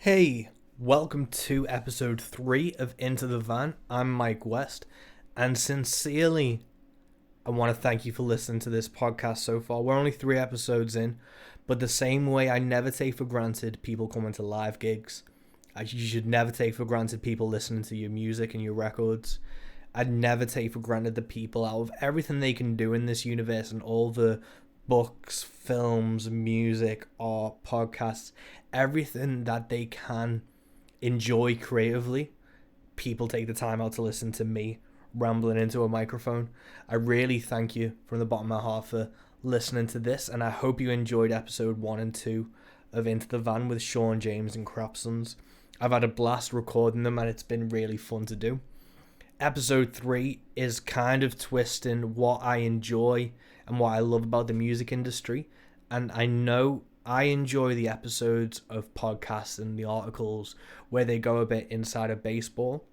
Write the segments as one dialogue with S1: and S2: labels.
S1: Hey, welcome to episode 3 of Into the Van. I'm Mike West, and sincerely, I want to thank you for listening to this podcast so far. We're only 3 episodes in, but the same way I never take for granted people coming to live gigs, you should never take for granted people listening to your music and your records. I'd never take for granted the people out of everything they can do in this universe and all the books, films, music, art, podcasts, everything that they can enjoy creatively. People take the time out to listen to me rambling into a microphone. I really thank you from the bottom of my heart for listening to this, and I hope you enjoyed episode 1 and 2 of Into the Van with Sean, James and Crapsons. I've had a blast recording them and it's been really fun to do. Episode 3 is kind of twisting what I enjoy and what I love about the music industry. And I know I enjoy the episodes of podcasts and the articles where they go a bit inside of baseball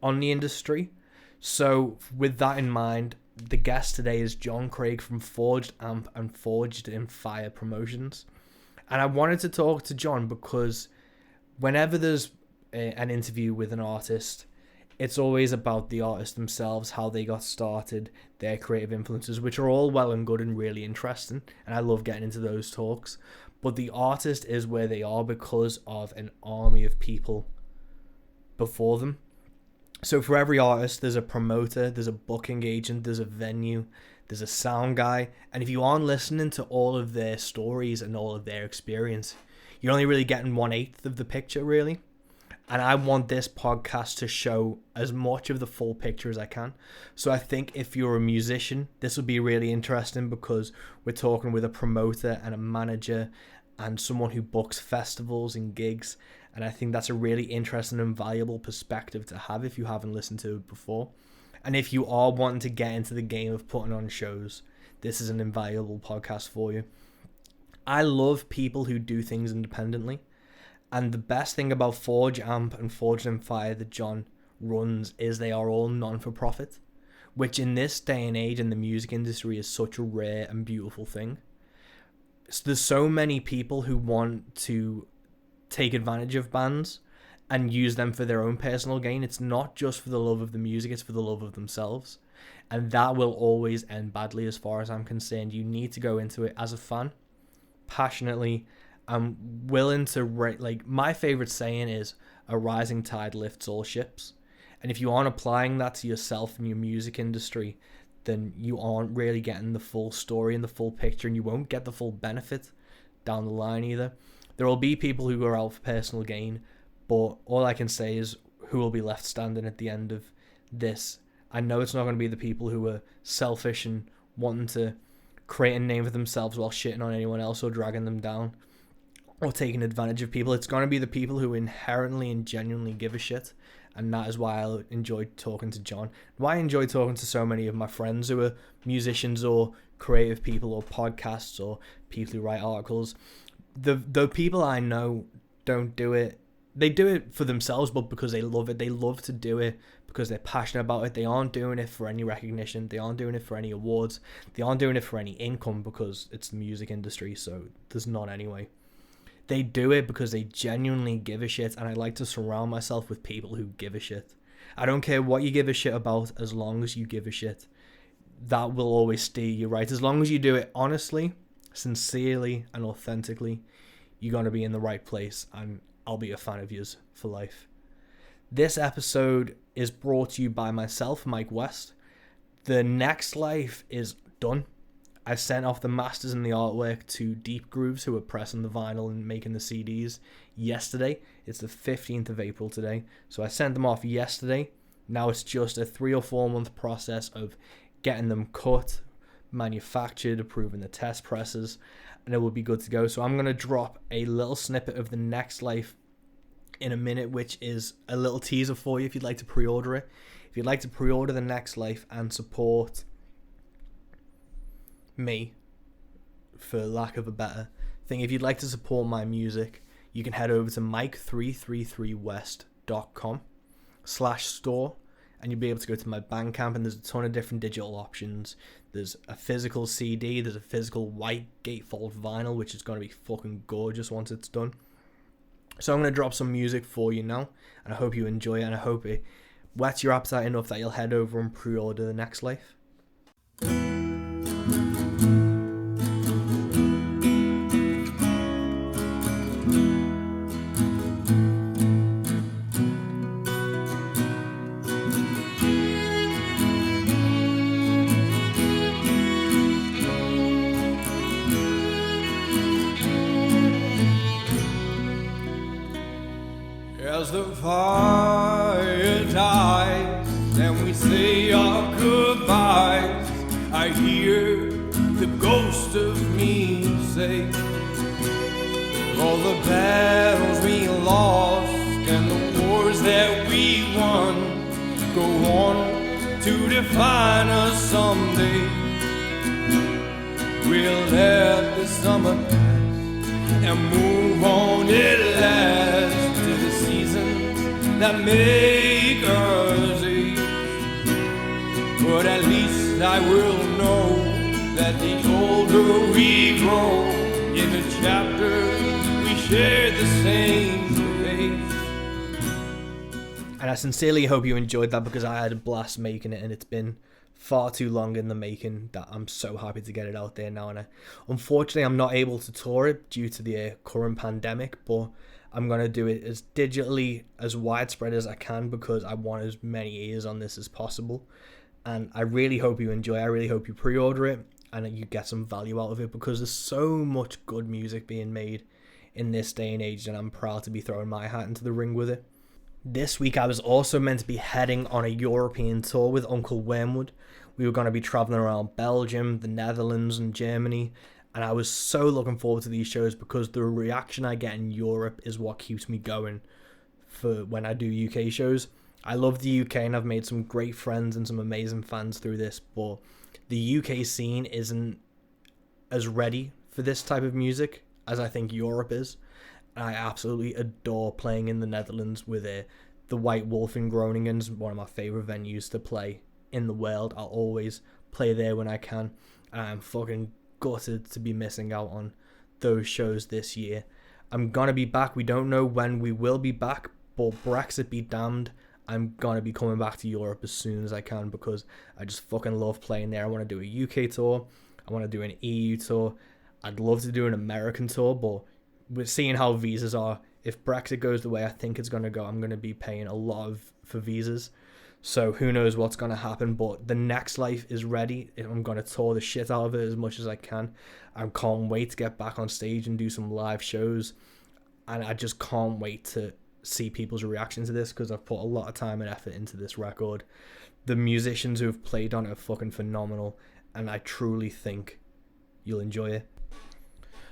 S1: on the industry. So with that in mind, the guest today is John Craig from Forge A.M.P and Forged in Fire Promotions. And I wanted to talk to John because whenever there's an interview with an artist, it's always about the artist themselves, how they got started, their creative influences, which are all well and good and really interesting. And I love getting into those talks. But the artist is where they are because of an army of people before them. So for every artist, there's a promoter, there's a booking agent, there's a venue, there's a sound guy. And if you aren't listening to all of their stories and all of their experience, you're only really getting 1/8 of the picture, really. And I want this podcast to show as much of the full picture as I can. So I think if you're a musician, this will be really interesting because we're talking with a promoter and a manager and someone who books festivals and gigs. And I think that's a really interesting and valuable perspective to have if you haven't listened to it before. And if you are wanting to get into the game of putting on shows, this is an invaluable podcast for you. I love people who do things independently. And the best thing about Forge A.M.P and Forged in Fire that John runs is they are all non-for-profit, which in this day and age in the music industry is such a rare and beautiful thing. So there's so many people who want to take advantage of bands and use them for their own personal gain. It's not just for the love of the music, it's for the love of themselves. And that will always end badly as far as I'm concerned. You need to go into it as a fan, passionately. I'm willing to my favorite saying is a rising tide lifts all ships. And if you aren't applying that to yourself and your music industry, then you aren't really getting the full story and the full picture, and you won't get the full benefit down the line either. There will be people who are out for personal gain, but all I can say is who will be left standing at the end of this. I know it's not going to be the people who are selfish and wanting to create a name for themselves while shitting on anyone else or dragging them down or taking advantage of people. It's going to be the people who inherently and genuinely give a shit. And that is why I enjoy talking to John. Why I enjoy talking to so many of my friends who are musicians or creative people or podcasts or people who write articles. The people I know don't do it. They do it for themselves, but because they love it. They love to do it because they're passionate about it. They aren't doing it for any recognition. They aren't doing it for any awards. They aren't doing it for any income because it's the music industry, so there's none anyway. They do it because they genuinely give a shit, and I like to surround myself with people who give a shit. I don't care what you give a shit about, as long as you give a shit. That will always steer you right. As long as you do it honestly, sincerely, and authentically, you're going to be in the right place, and I'll be a fan of yours for life. This episode is brought to you by myself, Mike West. The Next Life is done. I sent off the masters and the artwork to Deep Grooves, who are pressing the vinyl and making the CDs yesterday. It's the 15th of April today. So I sent them off yesterday. Now it's just a 3 or 4 month process of getting them cut, manufactured, approving the test presses, and it will be good to go. So I'm going to drop a little snippet of The Next Life in a minute, which is a little teaser for you if you'd like to pre-order it. If you'd like to pre-order The Next Life and support me, for lack of a better thing, if you'd like to support my music, you can head over to mike333west.com/store, and you'll be able to go to my Bandcamp, and there's a ton of different digital options. There's a physical CD, there's a physical white gatefold vinyl, which is going to be fucking gorgeous once it's done. So I'm going to drop some music for you now, and I hope you enjoy it, and I hope it whets your appetite enough that you'll head over and pre-order The Next Life.
S2: As the fire dies and we say our goodbyes, I hear the ghost of me say, all the battles we lost and the wars that we won go on to define us someday. We'll let the summer pass and move on at last to the seasons that make us age. But at least I will know that the older we grow, in the chapter we share the same page.
S1: And I sincerely hope you enjoyed that, because I had a blast making it, and it's been far too long in the making that I'm so happy to get it out there now. And unfortunately I'm not able to tour it due to the current pandemic, but I'm going to do it as digitally, as widespread as I can, because I want as many ears on this as possible. And I really hope you enjoy. I really hope you pre-order it and you get some value out of it, because there's so much good music being made in this day and age, and I'm proud to be throwing my hat into the ring with it. This week I was also meant to be heading on a European tour with Uncle Wormwood. We were going to be traveling around Belgium, the Netherlands and Germany, and I was so looking forward to these shows, because the reaction I get in Europe is what keeps me going for when I do UK shows. I love the UK and I've made some great friends and some amazing fans through this, but the UK scene isn't as ready for this type of music as I think Europe is. I absolutely adore playing in the Netherlands with the White Wolf in Groningen. Is one of my favourite venues to play in the world. I'll always play there when I can. And I'm fucking gutted to be missing out on those shows this year. I'm gonna be back. We don't know when we will be back, but Brexit be damned, I'm gonna be coming back to Europe as soon as I can, because I just fucking love playing there. I want to do a UK tour. I want to do an EU tour. I'd love to do an American tour, but we're seeing how visas are. If Brexit goes the way I think it's going to go, I'm going to be paying a lot for visas. So who knows what's going to happen, but The Next Life is ready. I'm going to tour the shit out of it as much as I can. I can't wait to get back on stage and do some live shows. And I just can't wait to see people's reaction to this, because I've put a lot of time and effort into this record. The musicians who have played on it are fucking phenomenal, and I truly think you'll enjoy it.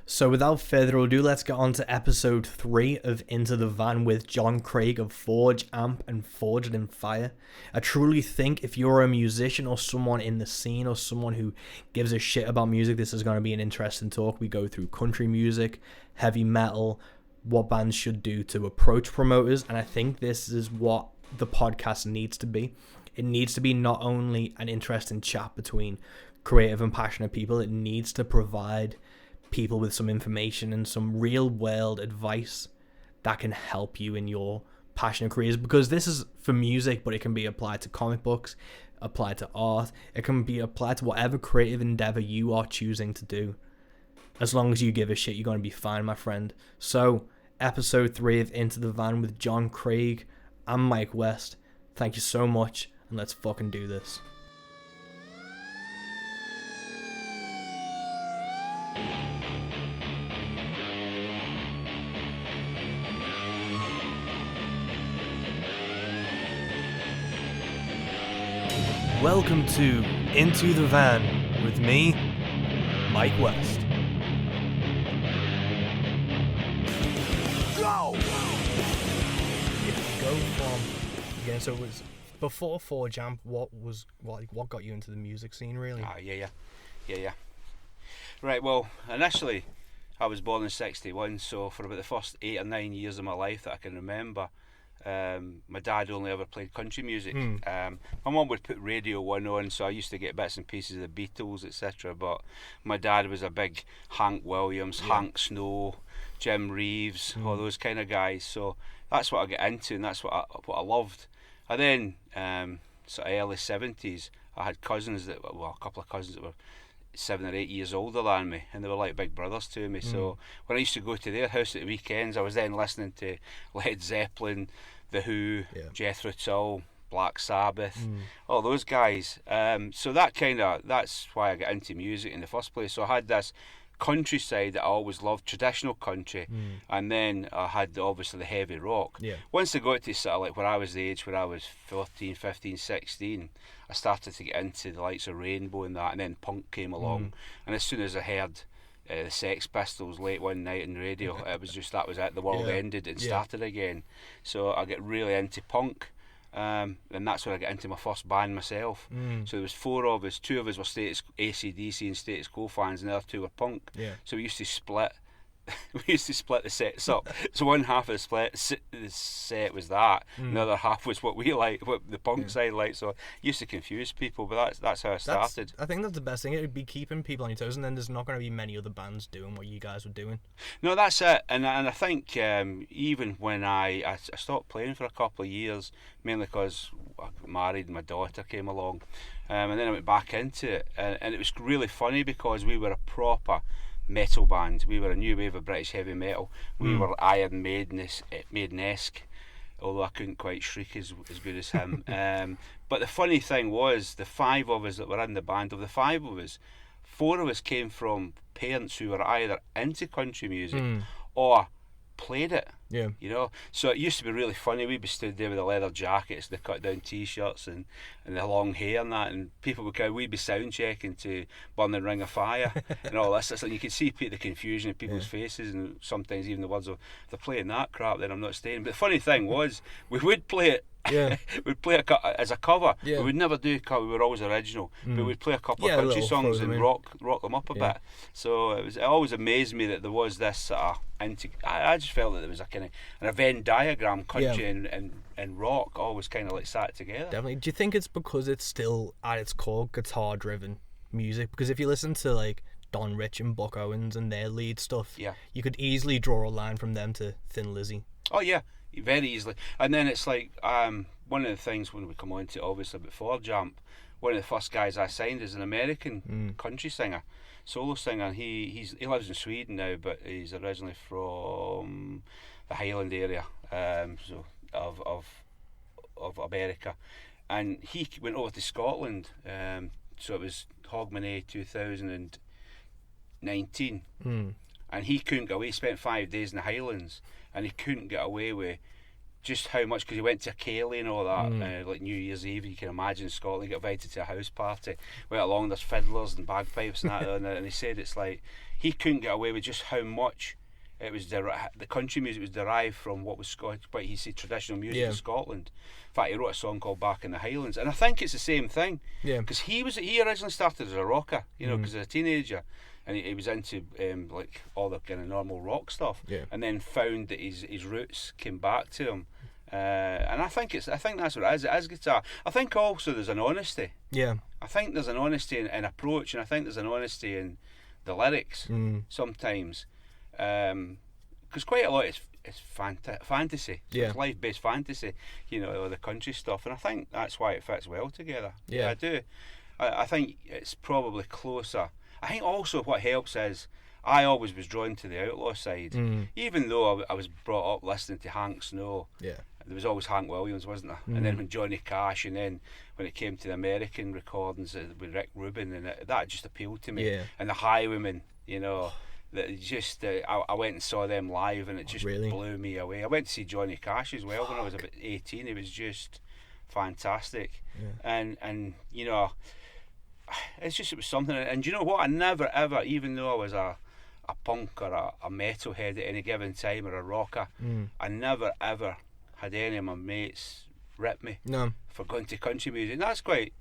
S1: So without further ado, let's get on to episode 3 of Into the Van with John Craig of Forge A.M.P and Forged in Fire. I truly think if you're a musician or someone in the scene or someone who gives a shit about music, this is going to be an interesting talk. We go through country music, heavy metal, what bands should do to approach promoters, and I think this is what the podcast needs to be. It needs to be not only an interesting chat between creative and passionate people, it needs to provide people with some information and some real world advice that can help you in your passionate careers, because this is for music, but it can be applied to comic books, applied to art, it can be applied to whatever creative endeavor you are choosing to do. As long as you give a shit, you're going to be fine, my friend. So episode 3 of Into the Van with John Craig. I'm Mike West. Thank you so much, and let's fucking do this. Welcome to Into the Van with me, Mike West. Go! If you go from again, so it was before Forge A.M.P, what got you into the music scene, really?
S3: Yeah. Right, well, initially I was born in 61, so for about the first 8 or 9 years of my life that I can remember, my dad only ever played country music. My mum would put Radio 1 on, so I used to get bits and pieces of the Beatles, etc. But my dad was a big Hank Williams, Hank Snow, Jim Reeves, all those kind of guys. So that's what I get into, and that's what I loved. And then sort of early 70s, I had cousins a couple of cousins that were 7 or 8 years older than me, and they were like big brothers to me. So when I used to go to their house at the weekends, I was then listening to Led Zeppelin, The Who, Jethro Tull, Black Sabbath, all those guys. So that's why I got into music in the first place. So I had this countryside that I always loved, traditional country, and then I had obviously the heavy rock. Once I got to sort of like where I was the age where I was 14, 15, 16, I started to get into the likes of Rainbow and that, and then punk came along, and as soon as I heard the Sex Pistols late one night on the radio, it was just, that was it, the world ended and started again. So I get really into punk. And that's when I got into my first band myself. So there was 4 of us. 2 of us were AC/DC and Status Quo fans, and the other 2 were punk. So we used to split. We used to split the sets up. So one half of the set was that, and the other half was what we liked, what the punk side liked. So it used to confuse people, but that's how I started.
S1: I think that's the best thing. It would be keeping people on your toes, and then there's not going to be many other bands doing what you guys were doing.
S3: No, that's it. And I think even when I stopped playing for a couple of years, mainly because I got married and my daughter came along, and then I went back into it, and it was really funny because we were a proper metal band. We were a new wave of British heavy metal. We were Iron Maiden-esque, although I couldn't quite shriek as good as him. But the funny thing was, the 5 of us that were in the band, of the 5 of us, 4 of us came from parents who were either into country music or played it. You know, so it used to be really funny. We'd be stood there with the leather jackets, the cut down t-shirts, and the long hair and that, and people would go, we'd be sound checking to Burning Ring of Fire and all this. And you could see the confusion in people's faces, and sometimes even the words of, they're playing that crap, then I'm not staying. But the funny thing was, we would play it. We'd play it as a cover. We would never do a cover. We were always original, but we'd play a couple of country songs and rock them up a bit. So it always amazed me that there was this I just felt that there was a kind of a Venn diagram, country and rock always kind of like sat together.
S1: Definitely. Do you think it's because it's still at its core guitar driven music? Because if you listen to like Don Rich and Buck Owens and their lead stuff, you could easily draw a line from them to Thin Lizzy.
S3: Oh yeah, very easily. And then it's like one of the things when we come on to obviously about Forge A.M.P, one of the first guys I signed is an American country singer, solo singer. He lives in Sweden now, but he's originally from the Highland area, so of America, and he went over to Scotland. So it was Hogmanay 2019, and he couldn't get away. He spent 5 days in the Highlands, and he couldn't get away with just how much, because he went to Cayley and all that, like New Year's Eve. You can imagine Scotland, he got invited to a house party, went along, there's fiddlers and bagpipes and that, and he said it's like he couldn't get away with just how much it was the country music was derived from what was Scottish, but he said traditional music in Scotland. In fact, he wrote a song called Back in the Highlands, and I think it's the same thing, because he originally started as a rocker, you know, because as a teenager, and he was into like all the kind of normal rock stuff, and then found that his roots came back to him, and I think that's what it is. It is guitar. I think also there's an honesty. I think there's an honesty in approach, and I think there's an honesty in the lyrics sometimes, because quite a lot is fantasy. So it's life-based fantasy, you know, or the country stuff, and I think that's why it fits well together. I do. I think it's probably closer. I think also what helps is I always was drawn to the outlaw side, even though I was brought up listening to Hank Snow. There was always Hank Williams, wasn't there? And then when Johnny Cash, and then when it came to the American recordings with Rick Rubin, and that just appealed to me. And the Highwaymen, you know, that just I went and saw them live, and it just blew me away. I went to see Johnny Cash as well when I was about 18. It was just fantastic, and you know, it was something. And you know what? I never ever, even though I was a punk or a metalhead at any given time, or a rocker, I never ever had any of my mates rip me for going to country music. And that's quite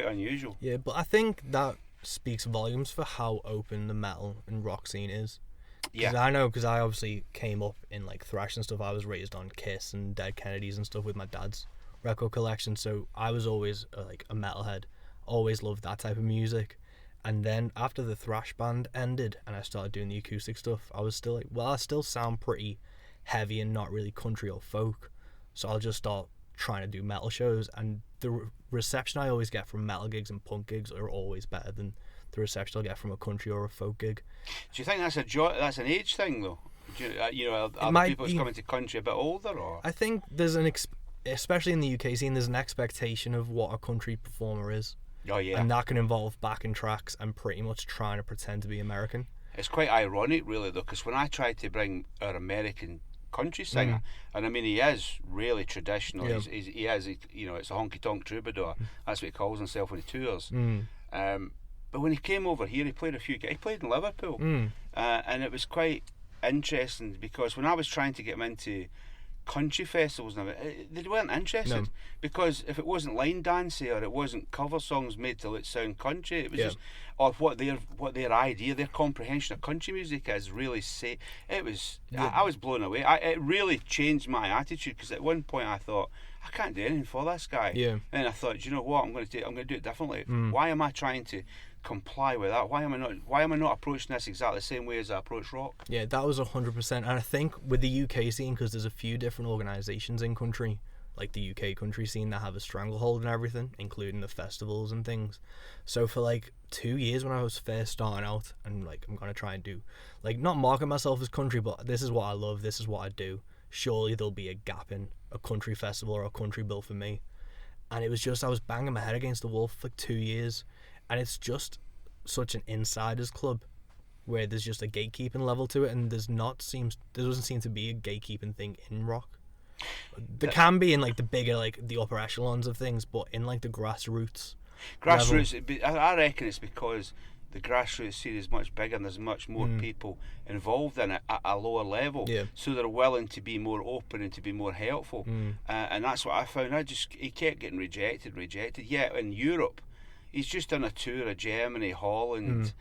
S3: unusual.
S1: Yeah, but I think that speaks volumes for how open the metal and rock scene is. Cause I know, because I obviously came up in like thrash and stuff. I was raised on Kiss and Dead Kennedys and stuff with my dad's record collection, so I was always like a metalhead, always loved that type of music. And then after the thrash band ended and I started doing the acoustic stuff, I was still like, well, I still sound pretty heavy and not really country or folk. So I'll just start trying to do metal shows. And the reception I always get from metal gigs and punk gigs are always better than the reception I'll get from a country or a folk gig.
S3: Do you think that's an age thing though? Are the people who's coming to country a bit older, or?
S1: I think there's especially in the UK scene, there's an expectation of what a country performer is.
S3: Oh yeah.
S1: And that can involve backing tracks and pretty much trying to pretend to be American.
S3: It's quite ironic, really, though, because when I tried to bring our American country singer, and I mean, he is really traditional. Yeah. He is, it's a honky tonk troubadour. That's what he calls himself when he tours. But when he came over here, he played he played in Liverpool, and it was quite interesting because when I was trying to get him into country festivals and they weren't interested, because if it wasn't line dancing or it wasn't cover songs made to sound country, it was just, or what their idea, their comprehension of country music is really it was. I was blown away. It really changed my attitude, because at one point I thought, I can't do anything for this guy. Yeah. And I thought, you know what, I'm going to do it differently. Why am I trying to comply with that? Why am I not approaching this exactly the same way as I approach rock?
S1: Yeah, that was 100%. And I think with the UK scene, because there's a few different organisations in country, like the UK country scene, that have a stranglehold and everything, including the festivals and things. So for like 2 years when I was first starting out, and like I'm gonna try and do, like, not market myself as country, but this is what I love, this is what I do, surely there'll be a gap in a country festival or a country bill for me. And it was just, I was banging my head against the wall for like 2 years. And it's just such an insiders club where there's just a gatekeeping level to it, and there doesn't seem to be a gatekeeping thing in rock. There can be in like the bigger, like the upper echelons of things, but in like the grassroots
S3: level, I reckon it's because the grassroots scene is much bigger and there's much more people involved in it at a lower level, so they're willing to be more open and to be more helpful, and that's what I found. He kept getting rejected. Yeah, in Europe he's just done a tour of Germany, Holland,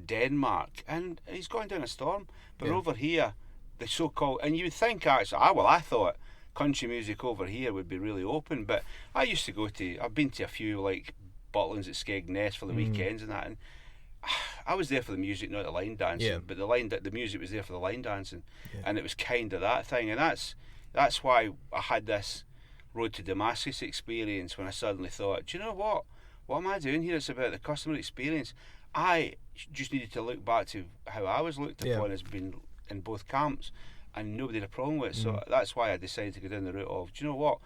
S3: Denmark, and he's going down a storm. But over here, the so-called, and you would think actually, I thought country music over here would be really open. But I've been to a few like Butlins at Skegness for the weekends and that, and I was there for the music, not the line dancing. Yeah. But the music was there for the line dancing, and it was kind of that thing, and that's why I had this Road to Damascus experience when I suddenly thought, do you know what? What am I doing here? It's about the customer experience. I just needed to look back to how I was looked upon as being in both camps, and nobody had a problem with it. So that's why I decided to go down the route of, do you know what?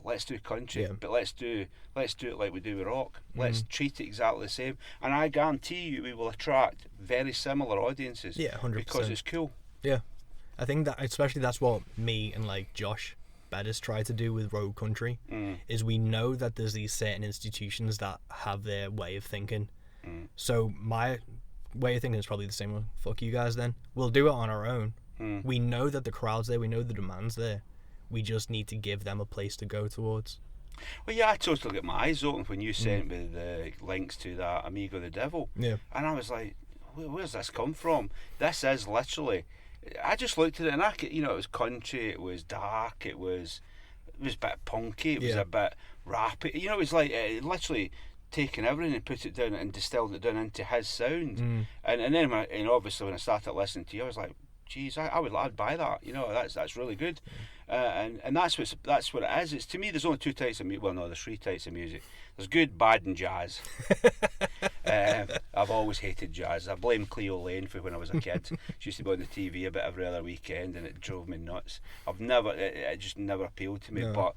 S3: Let's do country, but let's do it like we do with rock. Let's treat it exactly the same, and I guarantee you we will attract very similar audiences. Yeah, 100%. Because it's cool.
S1: Yeah, I think that especially that's what me and like Josh Bettis try to do with road country, is we know that there's these certain institutions that have their way of thinking. So my way of thinking is probably the same one. Fuck you guys then. We'll do it on our own. We know that the crowd's there, we know the demand's there. We just need to give them a place to go towards.
S3: Well, yeah, I totally got my eyes open when you sent me the links to that Amigo the Devil. Yeah. And I was like, where's this come from? This is literally, I just looked at it and it was country, it was dark, it was a bit punky, it was a bit rappy. It was like literally taking everything and put it down and distilled it down into his sound. And then obviously when I started listening to you, I was like, geez, I'd buy that. That's really good. And that's what it is. It's, to me, there's only two types of music. Well, no, there's three types of music. There's good, bad, and jazz. I've always hated jazz. I blame Cleo Lane for when I was a kid. She used to be on the TV a bit every other weekend, and it drove me nuts. It just never appealed to me. No. But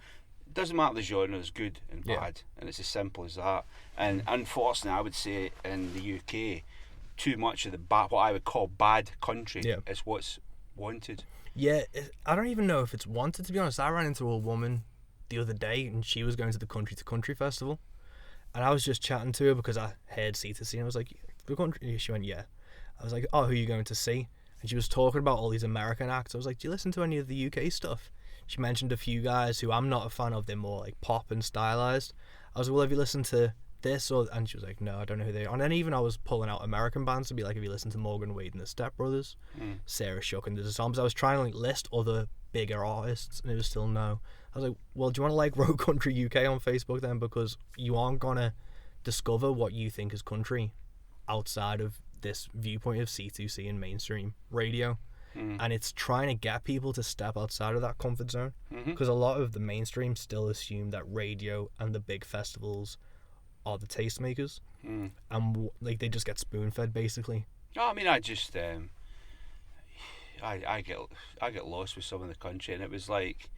S3: it doesn't matter the genre. There's good and bad, and it's as simple as that. And unfortunately, I would say in the UK, too much of what I would call bad country is what's wanted.
S1: Yeah, I don't even know if it's wanted, to be honest. I ran into a woman the other day and she was going to the Country to Country festival, and I was just chatting to her because I heard C2C and I was like, the country? She went, yeah. I was like, oh, who are you going to see? And she was talking about all these American acts. I was like, do you listen to any of the UK stuff? She mentioned a few guys who I'm not a fan of. They're more like pop and stylized. I was like, well, have you listened to this? And she was like, no, I don't know who they are. And then even I was pulling out American bands to be like, have you listened to Morgan Wade and the Step Brothers, Sarah Shook and the Psalms? I was trying to like list other bigger artists and it was still no. I was like, well, do you want to like Road Country UK on Facebook then, because you aren't gonna discover what you think is country outside of this viewpoint of C2C and mainstream radio. And it's trying to get people to step outside of that comfort zone, because a lot of the mainstream still assume that radio and the big festivals are the tastemakers, and like they just get spoon-fed basically.
S3: No, I mean, I just I get lost with some of the country, and it was like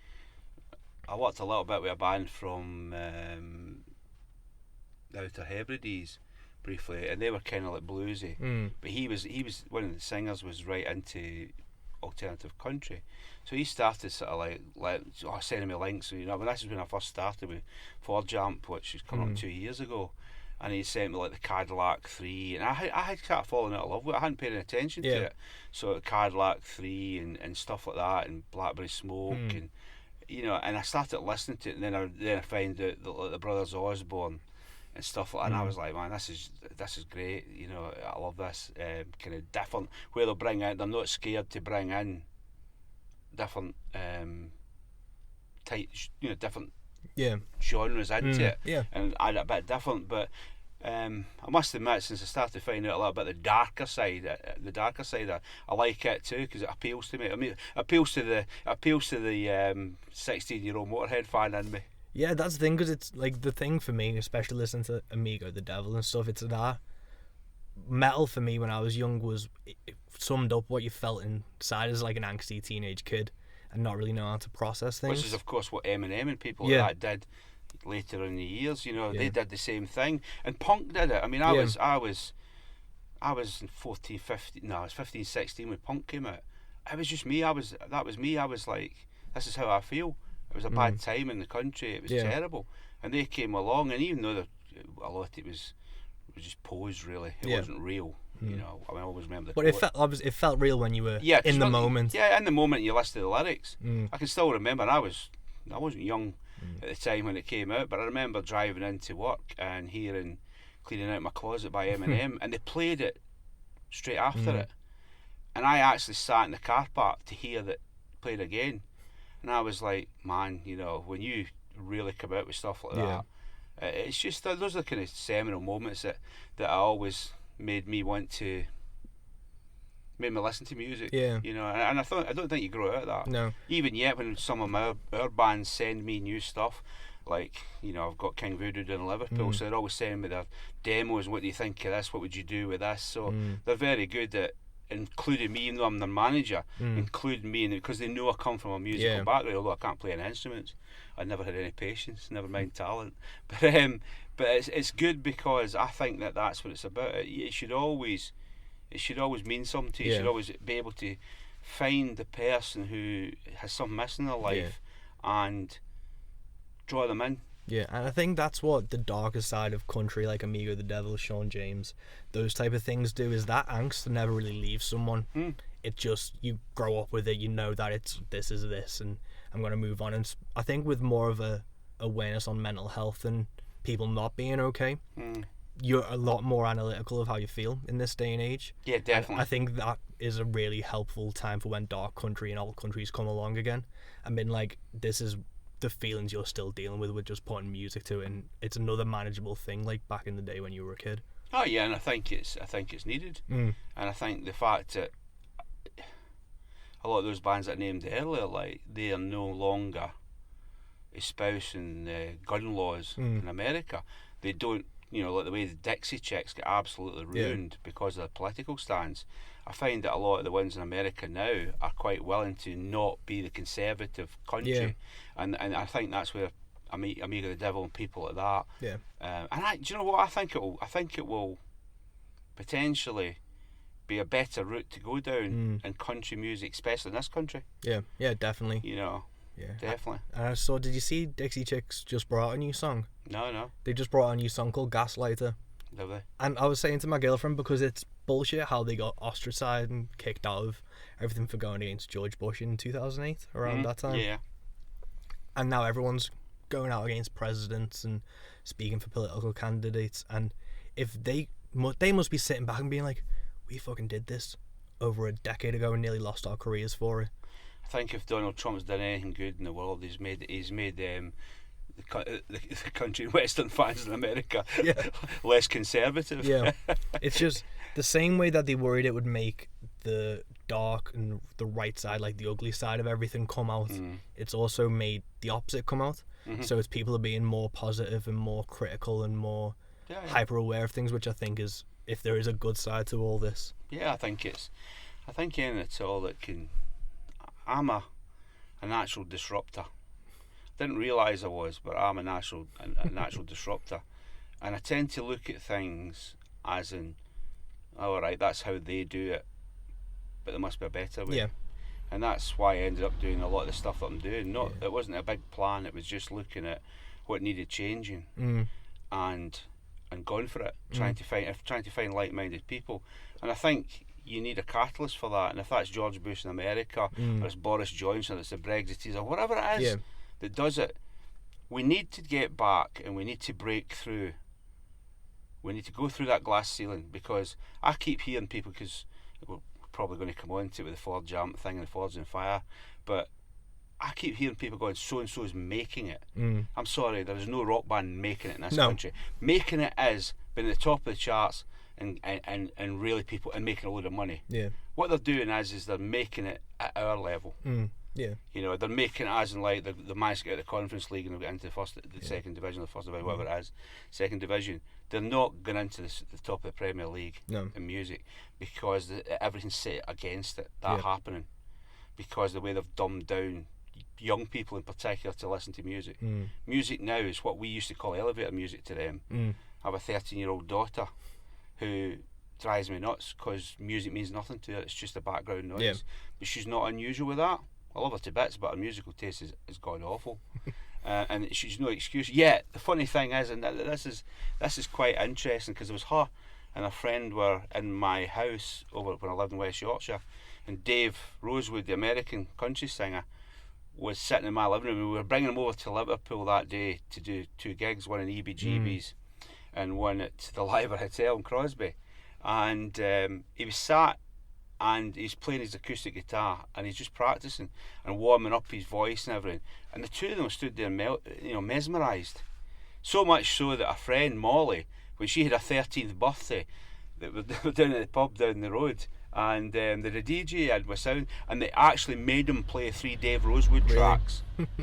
S3: I worked a little bit with a band from the Outer Hebrides briefly, and they were kind of like bluesy, but he was one of the singers was right into alternative country, so he started sort of like sending me links. You know, this is when I first started with Forge A.M.P, which is coming up 2 years ago, and he sent me like the Cadillac 3, and I had kind of fallen out of love with it. I hadn't paid any attention to it, so Cadillac 3 and stuff like that, and Blackberry Smoke, and you know, and I started listening to it, and then I found out that the Brothers Osborne and stuff like that, and I was like, man, this is great, you know, I love this, kind of different, where they'll bring in, they're not scared to bring in different different genres into it, and add a bit different, but I must admit, since I started finding out a little bit the darker side, I like it too, because it appeals to me. I mean, it appeals to the 16-year-old Motorhead fan in me.
S1: Yeah, that's the thing, because it's like the thing for me, especially listening to Amigo the Devil and stuff, it's that metal for me when I was young was, it summed up what you felt inside as like an angsty teenage kid and not really know how to process things.
S3: Which is of course what Eminem and people like that did later in the years, you know, they did the same thing, and punk did it. I mean, I was 14, 15, no, I was 15, 16 when punk came out. It was just me. That was me. I was like, this is how I feel. It was a bad time in the country. It was terrible, and they came along, and even though a lot of it was just posed, really, it wasn't real. You know, I mean, I always remember the
S1: But it felt real when you were in the moment.
S3: Yeah, in the moment you listen to the lyrics. I can still remember, and I wasn't young at the time when it came out, but I remember driving into work and hearing "Cleaning Out My Closet" by Eminem, and they played it straight after it, and I actually sat in the car park to hear that played again, and I was like, man, you know, when you really come out with stuff like that, it's just those are the kind of seminal moments that always made me listen to music. You know, and I don't think you grow out of that.
S1: No.
S3: Even yet, when some of our bands send me new stuff, like, you know, I've got King Voodoo down in Liverpool, so they're always sending me their demos. What do you think of this? What would you do with this? So they're very good at including me, even though I'm their manager, including me, because they know I come from a musical background. Although I can't play any instruments, I never had any patience, never mind talent. But it's good, because I think that's what it's about. It should always mean something to you. You should always be able to find the person who has something missing in their life and draw them in.
S1: Yeah, and I think that's what the darker side of country, like Amigo the Devil, Sean James, those type of things do, is that angst never really leaves someone. It just, you grow up with it, you know that this is this, and I'm going to move on. And I think with more of a awareness on mental health and people not being okay, you're a lot more analytical of how you feel in this day and age.
S3: Yeah, definitely.
S1: And I think that is a really helpful time for when dark country and alt countries come along again. I mean, like, this is the feelings you're still dealing with just putting music to it, and it's another manageable thing, like back in the day when you were a kid.
S3: Oh yeah, and I think it's needed, and I think the fact that a lot of those bands that I named earlier, like, they are no longer espousing gun laws in America. They don't, you know, like the way the Dixie Chicks get absolutely ruined because of their political stance. I find that a lot of the ones in America now are quite willing to not be the conservative country, and I think that's where Amigo the Devil and people like that. And do you know what? I think it will potentially be a better route to go down in country music, especially in this country.
S1: Yeah, definitely.
S3: You know. Yeah, definitely.
S1: And I saw, did you see Dixie Chicks just brought out a new song?
S3: No.
S1: They just brought out a new song called Gaslighter.
S3: Have they?
S1: And I was saying to my girlfriend, because it's bullshit how they got ostracized and kicked out of everything for going against George Bush in 2008, around that time.
S3: Yeah.
S1: And now everyone's going out against presidents and speaking for political candidates. And if they must be sitting back and being like, we fucking did this over a decade ago and nearly lost our careers for it.
S3: I think if Donald Trump's done anything good in the world, he's made the country Western fans in America
S1: Yeah.
S3: less conservative.
S1: Yeah, it's just the same way that they worried it would make the dark and the right side, like the ugly side of everything, come out. It's also made the opposite come out. So it's people are being more positive and more critical and more hyper aware of things, which I think is, if there is a good side to all this.
S3: Yeah, I think in it's all that can. I'm a natural disruptor. Didn't realise I was, but I'm a natural disruptor, and I tend to look at things as in, all right, that's how they do it, but there must be a better way.
S1: Yeah.
S3: And that's why I ended up doing a lot of the stuff that I'm doing. It wasn't a big plan. It was just looking at what needed changing, and going for it, trying to find like-minded people. And I think you need a catalyst for that. And if that's George Bush in America, or it's Boris Johnson, or it's the Brexiteers, or whatever it is that does it, we need to get back and we need to break through. We need to go through that glass ceiling, because I keep hearing people, because we're probably going to come on to it with the Forge A.M.P thing and the Forge and Fire, but I keep hearing people going, so and so is making it. I'm sorry, there is no rock band making it in this country. Making it is being at the top of the charts and really people and making a load of money.
S1: Yeah.
S3: What they're doing is they're making it at our level.
S1: Yeah.
S3: You know, they're making it as in like the managed to get out of the Conference League and get into the second division, the first division, whatever it is, second division. They're not going into the top of the Premier League in music, because everything's set against it, happening, because the way they've dumbed down young people in particular to listen to music. Music now is what we used to call elevator music to them. I have a 13-year-old daughter who drives me nuts, because music means nothing to her. It's just a background noise. But she's not unusual with that. I love her to bits, but her musical taste has gone awful. And she's no excuse. Yet the funny thing is, and this is quite interesting, because it was her and a friend were in my house over when I lived in West Yorkshire, and Dave Rosewood, the American country singer, was sitting in my living room. We were bringing him over to Liverpool that day to do 2 gigs, one in EBGB's and one at the Liver Hotel in Crosby. And he was sat and he's playing his acoustic guitar and he's just practicing and warming up his voice and everything. And the two of them stood there, mesmerised. So much so that a friend, Molly, when she had her 13th birthday, they were down at the pub down the road, and they had a DJ and with sound, and they actually made them play 3 Dave Rosewood tracks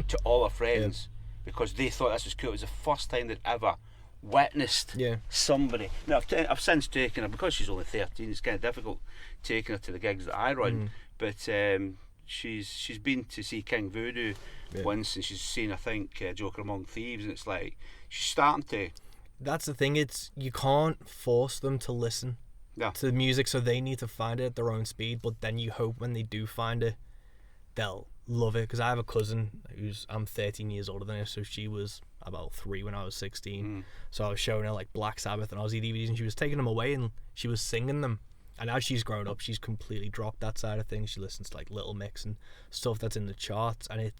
S3: to all her friends because they thought this was cool. It was the first time they'd ever witnessed somebody. Now I've since taken her, because she's only 13, it's kind of difficult taking her to the gigs that I run, but she's been to see King Voodoo once, and she's seen, I think, Joker Among Thieves, and it's like she's starting to.
S1: That's the thing, it's you can't force them to listen to the music, so they need to find it at their own speed, but then you hope when they do find it they'll love it. Because I have a cousin I'm 13 years older than her, so she was about 3 when I was 16, so I was showing her like Black Sabbath and Ozzy DVDs, and she was taking them away and she was singing them. And as she's grown up, she's completely dropped that side of things. She listens to like Little Mix and stuff that's in the charts, and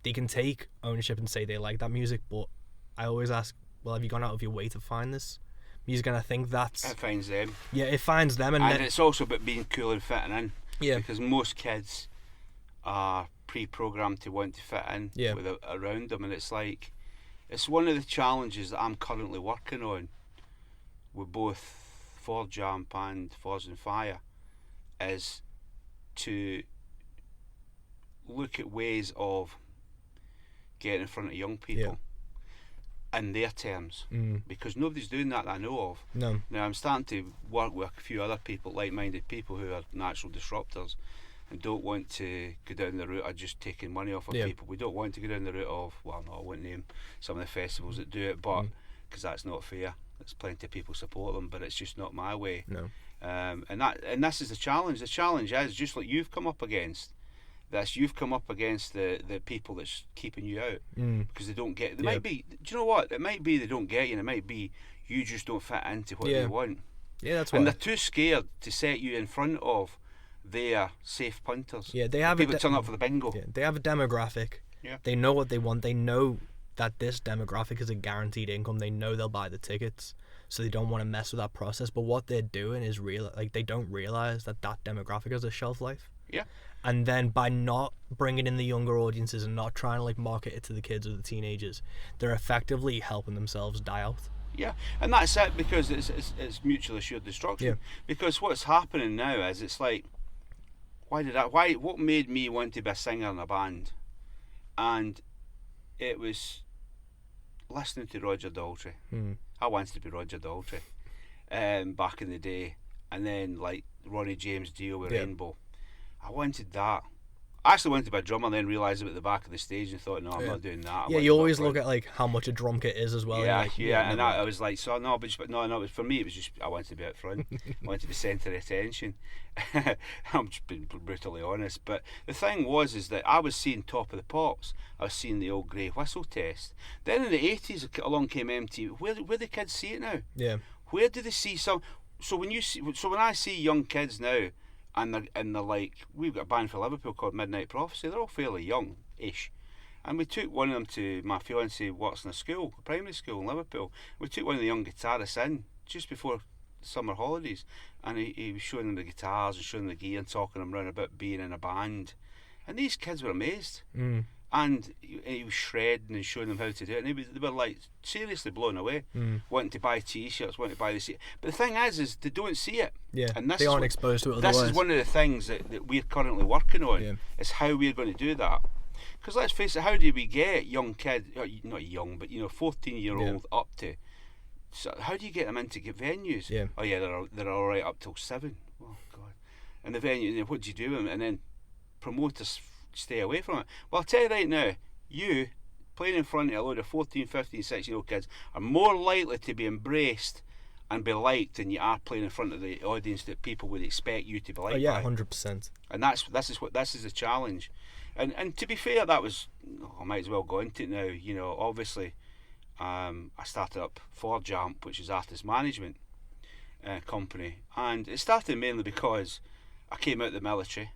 S1: they can take ownership and say they like that music, but I always ask, well, have you gone out of your way to find this music? And I think that's... It
S3: finds them.
S1: Yeah, it finds them. And
S3: it's also about being cool and fitting in.
S1: Yeah.
S3: Because most kids are pre-programmed to want to fit in around them, and it's like... It's one of the challenges that I'm currently working on with both Forge A.M.P and Forge and Fire, is to look at ways of getting in front of young people in their terms, because nobody's doing that I know of.
S1: No.
S3: Now I'm starting to work with a few other people, like-minded people who are natural disruptors and don't want to go down the route of just taking money off of people. We don't want to go down the route of, well, no, I won't name some of the festivals that do it, but because that's not fair. There's plenty of people support them, but it's just not my way.
S1: No.
S3: And this is the challenge. The challenge is just like you've come up against. You've come up against the people that's keeping you out because they don't get. They might be. Do you know what? It might be they don't get you, and it might be you just don't fit into what they want.
S1: Yeah, that's
S3: and they're too scared to set you in front of their safe punters.
S1: Yeah, they have
S3: people turn up for the bingo.
S1: Yeah, they have a demographic. Yeah. They know what they want. They know that this demographic is a guaranteed income. They know they'll buy the tickets, so they don't want to mess with that process. But what they're doing is they don't realize that demographic has a shelf life.
S3: Yeah.
S1: And then by not bringing in the younger audiences and not trying to like market it to the kids or the teenagers, they're effectively helping themselves die out.
S3: Yeah, and that's it, because it's mutually assured destruction.
S1: Yeah.
S3: Because what's happening now is it's like, what made me want to be a singer in a band? And it was listening to Roger Daltrey. I wanted to be Roger Daltrey back in the day, and then like Ronnie James Dio with Rainbow. I wanted that. I actually wanted to be a drummer, and then realised it at the back of the stage and thought, no, I'm not doing that.
S1: Yeah, you always look at like how much a drum kit is as well.
S3: And I was like, so no, but for me it was just, I wanted to be out front. I wanted to be centre of attention. I'm just being brutally honest. But the thing is that I was seeing Top of the Pops. I was seeing the old grey whistle test. Then in the 80s, along came MTV. Where the kids see it now? Yeah. Where do they see some? So when I see young kids now, and they're like, we've got a band for Liverpool called Midnight Prophecy. They're all fairly young-ish. And we took one of them to my fiancée works in a primary school in Liverpool. We took one of the young guitarists in just before summer holidays, and he was showing them the guitars and showing them the gear and talking them around about being in a band. And these kids were amazed. And he was shredding and showing them how to do it, and they were like seriously blown away, wanting to buy t-shirts, wanting to buy the. But the thing is they don't see it. Yeah, and
S1: they aren't exposed to it otherwise.
S3: This is one of the things that we're currently working on, is how we're going to do that. Because let's face it, how do we get young kids, not young, but 14-year-old up to? So how do you get them into venues? Yeah. Oh yeah, they're all right up till 7. Oh God. And the venue, what do you do with them? And then promoters stay away from it. Well, I'll tell you right now, you playing in front of a load of 14, 15, 16-year-old kids are more likely to be embraced and be liked than you are playing in front of the audience that people would expect you to be liked. Oh yeah, 100%. And this is the challenge. And to be fair, that was, I might as well go into it now. Obviously, I started up Forge A.M.P, which is artist management company, and it started mainly because I came out of the military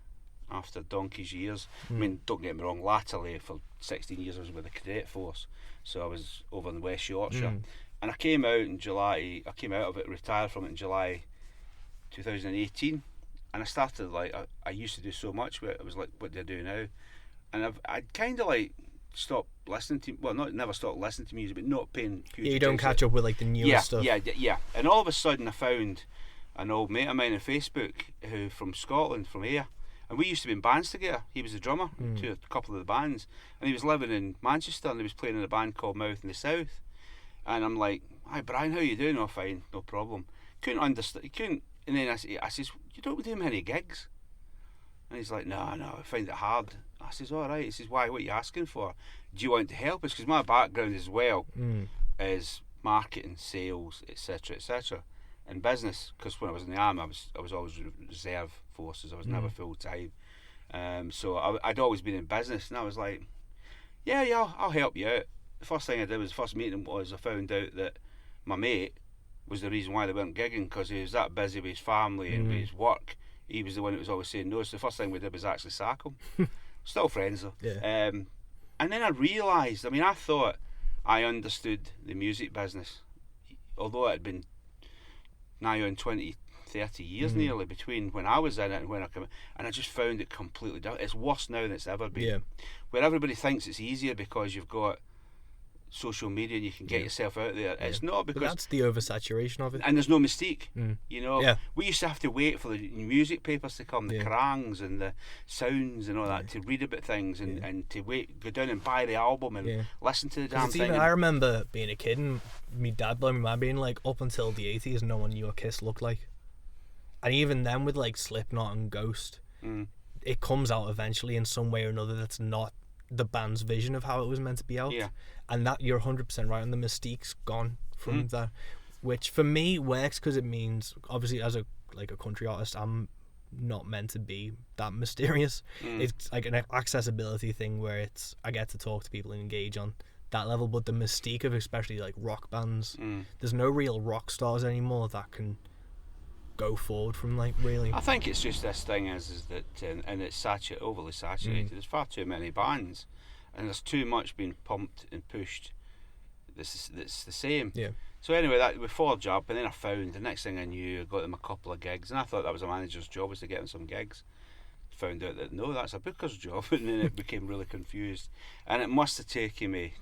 S3: after donkey's years. I mean, don't get me wrong, latterly for 16 years I was with the cadet force, so I was over in West Yorkshire, and I came out of it, retired from it in July 2018, and I started I used to do so much with it. I was like, what do I do now? And I'd kind of like stopped listening to, never stopped listening to music, but not paying huge
S1: you don't catch up with like the newest stuff.
S3: Yeah, and all of a sudden I found an old mate of mine on Facebook who from Scotland, from Ayr. And we used to be in bands together. He was the drummer to a couple of the bands, and he was living in Manchester, and he was playing in a band called Mouth in the South. And I'm like, "Hi Brian, how you doing?" "Oh, fine, no problem." Couldn't understand. He couldn't. And then I says, "You don't do many gigs?" And he's like, "No, I find it hard." I says, "All right." He says, "Why? What are you asking for? Do you want to help us?" Because my background as well is marketing, sales, etc., etc. in business, because when I was in the army, I was always reserve forces. I was never full time, so I'd always been in business, and I was like, yeah, I'll help you out. The first thing I did was, the first meeting was, I found out that my mate was the reason why they weren't gigging, because he was that busy with his family and with his work. He was the one that was always saying no. So the first thing we did was actually sack him. Still friends though. Yeah. And then I realised, I thought I understood the music business, although it had been nigh on 20, 30 years nearly between when I was in it and when I came in, and I just found it completely different. It's worse now than it's ever been. Yeah. Where everybody thinks it's easier because you've got social media and you can get yourself out there. It's not, because
S1: but that's the oversaturation of it.
S3: And there's no mystique. We used to have to wait for the music papers to come, the Kerrangs and the Sounds and all that, to read about things and to go down and buy the album and listen to the damn thing.
S1: I remember being a kid and me dad blowing my mind being like, up until the 80s no one knew what Kiss looked like, and even then with like Slipknot and Ghost, it comes out eventually in some way or another that's not the band's vision of how it was meant to be out. And that, you're 100% right, and the mystique's gone from that, which for me works because it means, obviously as a country artist, I'm not meant to be that mysterious. It's like an accessibility thing where I get to talk to people and engage on that level, but the mystique of especially like rock bands, there's no real rock stars anymore that can go forward from really.
S3: I think it's just this thing is that and it's overly saturated. There's far too many bands, and there's too much being pumped and pushed. That's the same. Yeah. So anyway, that we Forge A.M.P, and then I found the next thing I knew, I got them a couple of gigs, and I thought that was a manager's job, was to get them some gigs. found out that no, that's a booker's job, and then it became really confused. And it must have taken me.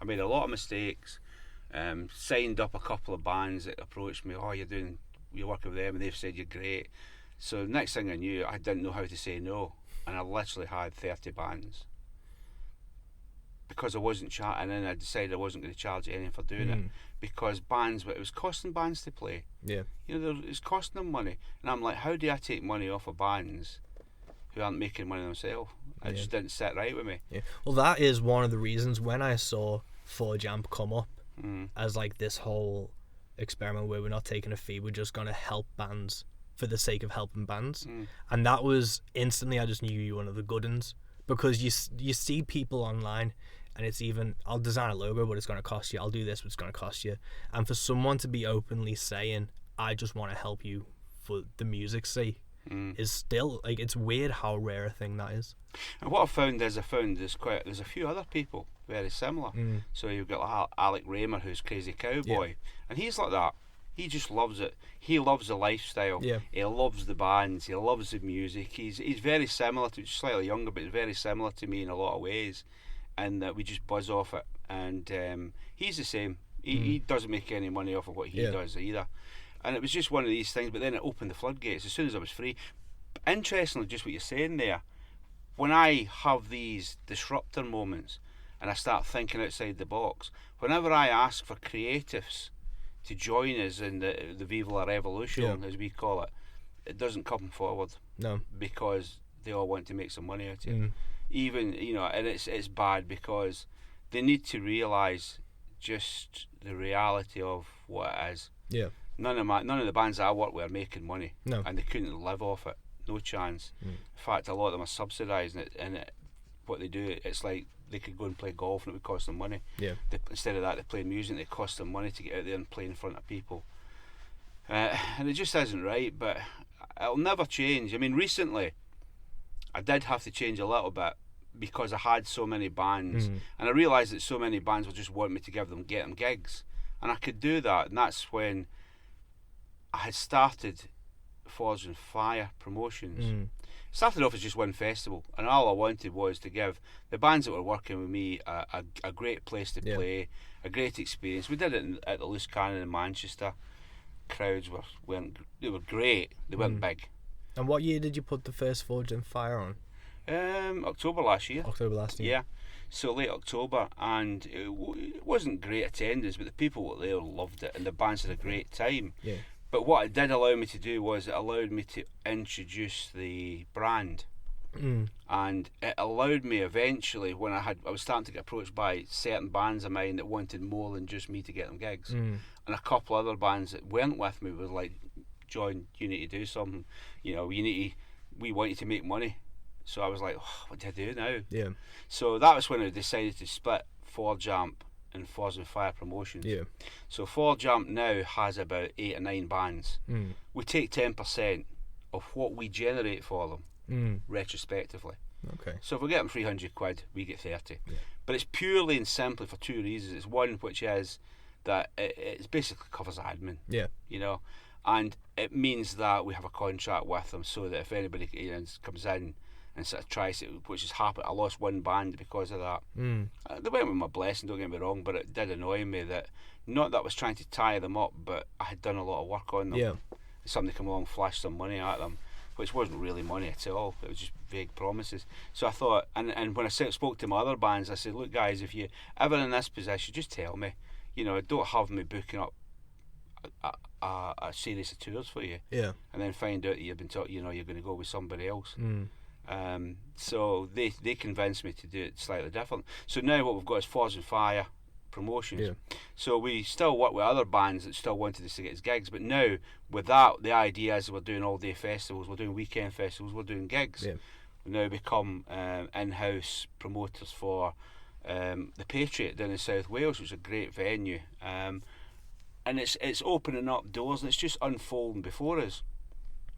S3: I made a lot of mistakes. Signed up a couple of bands that approached me. Oh, you're working with them, and they've said you're great. So next thing I knew, I didn't know how to say no, and I literally had 30 bands because I wasn't and then I decided I wasn't going to charge anything for doing it, because bands, it was costing bands to play.
S1: Yeah.
S3: It's costing them money, and I'm like, how do I take money off of bands who aren't making money themselves? It just didn't sit right with me.
S1: Yeah. Well, that is one of the reasons when I saw Forge A.M.P come up as like this whole experiment where we're not taking a fee, we're just going to help bands for the sake of helping bands. And that was instantly, I just knew you were one of the good ones, because you see people online, and it's even, I'll design a logo but it's going to cost you, I'll do this but it's going to cost you, and for someone to be openly saying I just want to help you for the music's sake is still, like, it's weird how rare a thing that is.
S3: And what I found is there's a few other people very similar. So you've got like Alec Raymer, who's Crazy Cowboy, and he's like that. He just loves it. He loves the lifestyle.
S1: Yeah.
S3: He loves the bands. He loves the music. He's very similar to, slightly younger, but he's very similar to me in a lot of ways, and we just buzz off it. And he's the same. He doesn't make any money off of what he does either. And it was just one of these things. But then it opened the floodgates as soon as I was free. Interestingly, just what you're saying there. When I have these disruptor moments and I start thinking outside the box, whenever I ask for creatives to join us in the Viva la Revolution, as we call it, it doesn't come forward.
S1: No.
S3: Because they all want to make some money out of it. Even, and it's bad because they need to realise just the reality of what it is.
S1: Yeah.
S3: None of the bands that I work with are making money.
S1: No.
S3: And they couldn't live off it. No chance. In fact, a lot of them are subsidising it, and what they do, it's like they could go and play golf and it would cost them money.
S1: Yeah.
S3: Instead of that, they play music, it costs them money to get out there and play in front of people. And it just isn't right, but it'll never change. I mean, recently, I did have to change a little bit because I had so many bands, and I realised that so many bands would just want me to get them gigs, and I could do that, and that's when I had started Forge and Fire Promotions. Started off as just one festival, and all I wanted was to give the bands that were working with me a great place to play, a great experience. We did it at the Loose Cannon in Manchester. Crowds were great. They weren't big.
S1: And what year did you put the first Forge and Fire on?
S3: October last year.
S1: October last year.
S3: Yeah, so late October, and it wasn't great attendance, but the people there loved it, and the bands had a great time.
S1: Yeah.
S3: But what it did allow me to do was it allowed me to introduce the brand, and it allowed me eventually, when I was starting to get approached by certain bands of mine that wanted more than just me to get them gigs, and a couple other bands that weren't with me was like, John, you need to do something. We want you to make money. So I was like, what do I do now? Yeah. So that was when I decided to split Forge A.M.P and Forge and Fire Promotions. Yeah. So Forge A.M.P now has about 8 or 9 bands. We take 10% of what we generate for them retrospectively. Okay. So if we get them 300 quid, we get 30. Yeah. But it's purely and simply for 2 reasons. It's one, which is that it basically covers admin. Yeah. And it means that we have a contract with them, so that if anybody comes in and sort of tries it, which has happened. I lost one band because of that. They went with my blessing, don't get me wrong, but it did annoy me that, not that I was trying to tie them up, but I had done a lot of work on them. Yeah. Somebody come along and flashed some money at them, which wasn't really money at all. It was just vague promises. So I thought, and when I spoke to my other bands, I said, look guys, if you're ever in this position, just tell me. Don't have me booking up a series of tours for you. Yeah. And then find out that you've been taught, you're going to go with somebody else. So they convinced me to do it slightly different. So now what we've got is Forge and Fire Promotions. Yeah. So we still work with other bands that still wanted us to get us gigs, but now with that, the idea is we're doing all-day festivals, we're doing weekend festivals, we're doing gigs. Yeah. We now become in-house promoters for the Patriot down in South Wales, which is a great venue, and it's opening up doors, and it's just unfolding before us.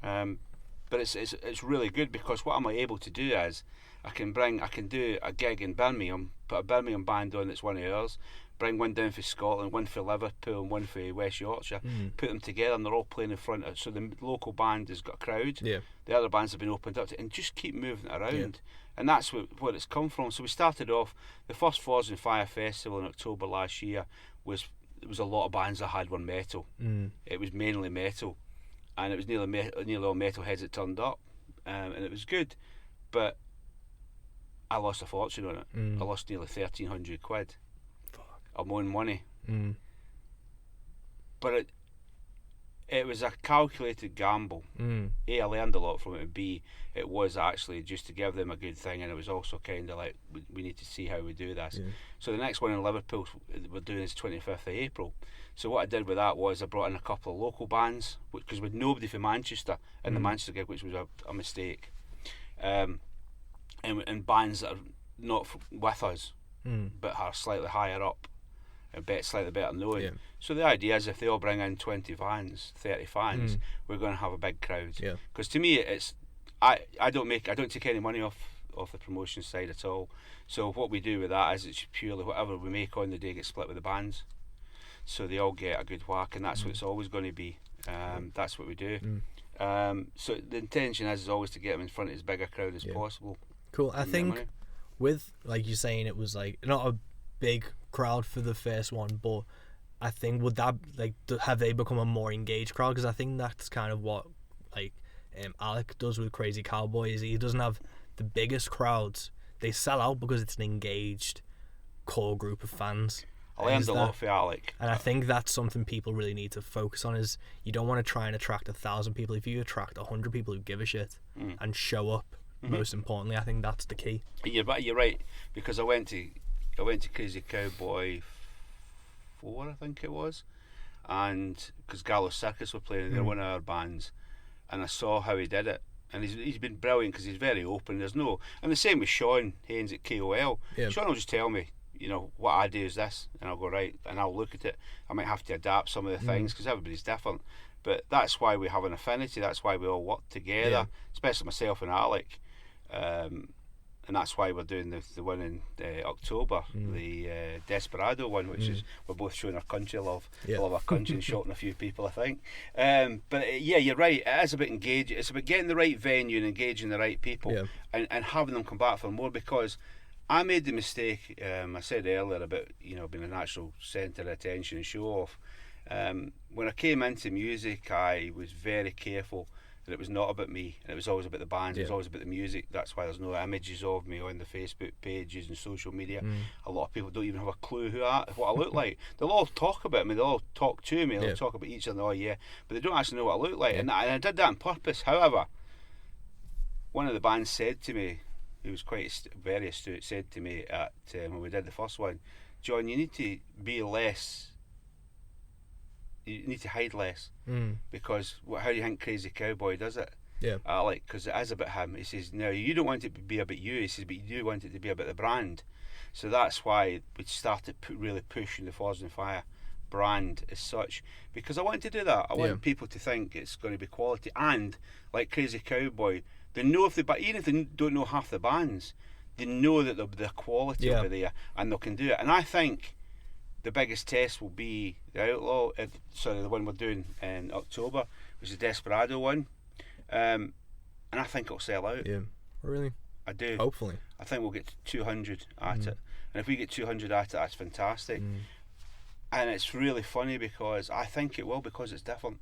S3: But it's really good, because what I'm able to do is I can do a gig in Birmingham, put a Birmingham band on that's one of ours, bring one down for Scotland, one for Liverpool, and one for West Yorkshire, put them together, and they're all playing in front of, so the local band has got a crowd, the other bands have been opened up to, and just keep moving it around. And that's what it's come from. So we started off, the first Forge and Fire Festival in October last year was a lot of bands that had one metal. It was mainly metal, and it was nearly all metal heads that turned up, and it was good, but I lost a fortune on it. I lost nearly 1,300 quid of my own money. But it was a calculated gamble. A, I learned a lot from it, and B, it was actually just to give them a good thing, and it was also kind of like, we need to see how we do this. So the next one in Liverpool we're doing is 25th of April. So what I did with that was I brought in a couple of local bands, because with nobody from Manchester in the Manchester gig, which was a mistake, and bands that are not with us, but are slightly higher up, a bit slightly better known. So the idea is, if they all bring in 20 fans, 30 fans, we're going to have a big crowd. Because to me, it's I don't take any money off the promotion side at all. So what we do with that is, it's purely whatever we make on the day gets split with the bands, so they all get a good whack, and that's what it's always going to be. That's what we do. So the intention is always to get them in front of as big a crowd as possible.
S1: Cool. I think with, like you're saying, it was like not a big crowd for the first one, but I think would that, like, have they become a more engaged crowd? Because I think that's kind of what, like, Alec does with Crazy Cowboy, is he doesn't have the biggest crowds. They sell out because it's an engaged core group of fans.
S3: I learned a lot for Alec,
S1: and I think that's something people really need to focus on. Is you don't want to try and attract 1,000 people. If you attract 100 people who give a shit and show up, most importantly, I think that's the key.
S3: You're right, because I went to Crazy Cowboy 4, I think it was, and because Gallows Circus were playing, they're one of our bands, and I saw how he did it, and he's been brilliant, because he's very open. And the same with Sean Haynes at KOL. Sean will just tell me, what I do is this, and I'll go, right, and I'll look at it. I might have to adapt some of the things, because everybody's different, but that's why we have an affinity. That's why we all work together, especially myself and Alec. And that's why we're doing the one in October, the Desperado one, which is, we're both showing our country love. We love our country and shooting a few people, I think. But you're right, it is about engaging. It's about getting the right venue and engaging the right people, and having them come back for more, because I made the mistake, I said earlier about being a natural centre of attention and show off. When I came into music, I was very careful that it was not about me, and it was always about the bands. It was always about the music. That's why there's no images of me on the Facebook pages and social media. A lot of people don't even have a clue what I look like. They'll all talk about me, they'll all talk to me, they'll talk about each other, but they don't actually know what I look like. And I did that on purpose. However, one of the bands said to me, who was very astute, said to me at when we did the first one, John, you need to be less, you need to hide less, because how do you think Crazy Cowboy does it? Because it is about him. He says, no, you don't want it to be about you. He says, but you do want it to be about the brand. So that's why we started really pushing the Forge and Fire brand as such, because I want to do that. I want people to think it's going to be quality, and like Crazy Cowboy, they know even if they don't know half the bands, they know that the quality will be there, and they can do it. And I think the biggest test will be the Outlaw, the one we're doing in October, which is the Desperado one, and I think it'll sell out.
S1: Really?
S3: I do.
S1: Hopefully.
S3: I think we'll get 200 at it, and if we get 200 at it, that's fantastic. And it's really funny, because I think it will, because it's different.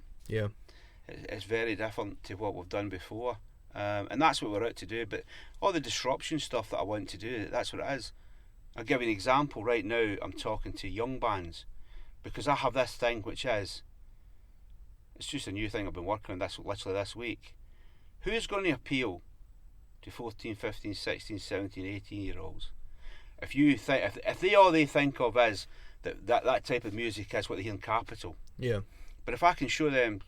S3: It's very different to what we've done before, and that's what we're out to do. But all the disruption stuff that I want to do, that's what it is. I'll give you an example. Right now I'm talking to young bands, because I have this thing which is, it's just a new thing I've been working on literally this week. Who's going to appeal to 14, 15, 16, 17, 18 year olds? If you think, if they think of is that type of music is what they hear in Capital. But if I can show them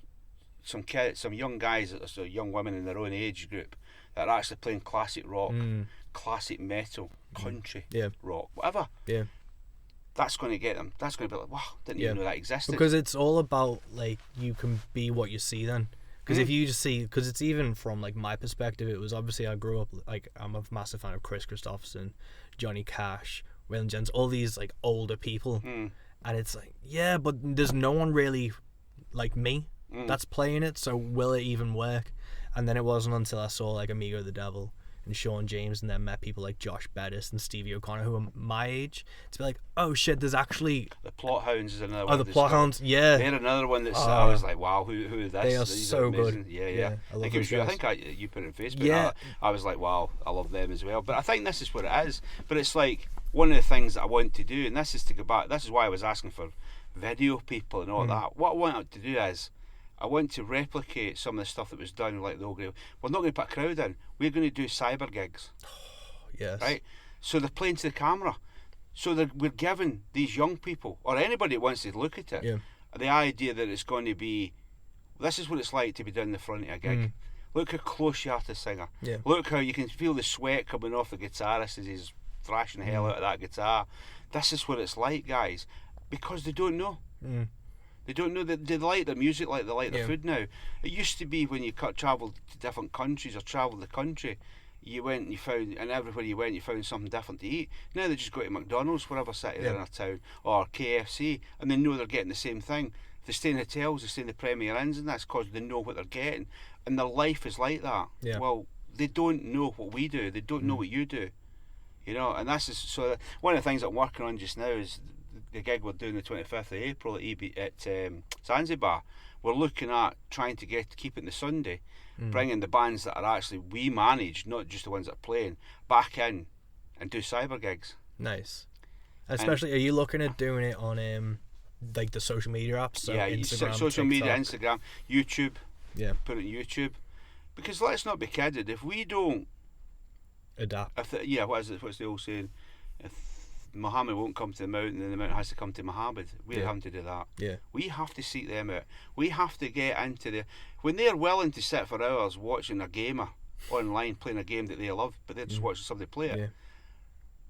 S3: some young guys, so young women in their own age group, that are actually playing classic rock, classic metal, country, rock, whatever, that's going to get them. That's going to be like, wow, didn't even know that existed.
S1: Because it's all about, like, you can be what you see then. Because if you just see, because it's even from like my perspective, it was obviously I grew up like I'm a massive fan of Chris Christopherson, Johnny Cash, Waylon Jennings, all these like older people, and it's like yeah, but there's no one really like me that's playing it, so will it even work? And then it wasn't until I saw like Amigo the Devil and Sean James, and then met people like Josh Bettis and Stevie O'Connor who are my age, to be like, oh shit, there's actually
S3: The Plot Hounds is another one.
S1: oh the Plot Hounds, yeah,
S3: they're another one that's I was like, wow, who is this?
S1: they are
S3: These
S1: so
S3: amazing.
S1: good.
S3: Yeah.
S1: I love those
S3: I
S1: guys.
S3: think you put it on Facebook.
S1: Yeah.
S3: I was like, wow, I love them as well. But I think this is what it is. But it's like one of the things that I want to do, and this is to go back. This is why I was asking for video people and all that. What I want to do is, I want to replicate some of the stuff that was done, like the old. We're not going to put a crowd in. We're going to do cyber gigs.
S1: Yes.
S3: Right? So they're playing to the camera. So we're giving these young people, or anybody that wants to look at it, the idea that it's going to be, this is what it's like to be down the front of a gig. Look how close you are to the singer.
S1: Yeah.
S3: Look how you can feel the sweat coming off the guitarist as he's thrashing the hell out of that guitar. This is what it's like, guys, because they don't know. They don't know that they like their music like they like their food now. It used to be when you travelled to different countries or travelled the country, you went and you found, and everywhere you went you found something different to eat. Now they just go to McDonald's, wherever city they're in a town, or KFC, and they know they're getting the same thing. If they stay in hotels, they stay in the Premier Inns, and that's because they know what they're getting. And their life is like that.
S1: Yeah.
S3: Well, they don't know what we do. They don't know what you do. You know, and that's just, so one of the things I'm working on just now is the gig we're doing the 25th of April at Zanzibar. We're looking at trying to keep it in the Sunday, bringing the bands that are actually we manage, not just the ones that are playing, back in and do cyber gigs.
S1: Nice. Especially, are you looking at doing it on like the social media apps? So
S3: yeah,
S1: Instagram,
S3: social media,
S1: TikTok.
S3: Instagram, YouTube.
S1: Yeah.
S3: Put it on YouTube, because let's not be kidded. If we don't
S1: Adapt.
S3: What's the old saying? If Muhammad won't come to the mountain, then the mountain has to come to Muhammad. We're having to do that.
S1: Yeah.
S3: We have to seek them out. We have to get into when they're willing to sit for hours watching a gamer online playing a game that they love, but they're just watching somebody play it.
S1: Yeah.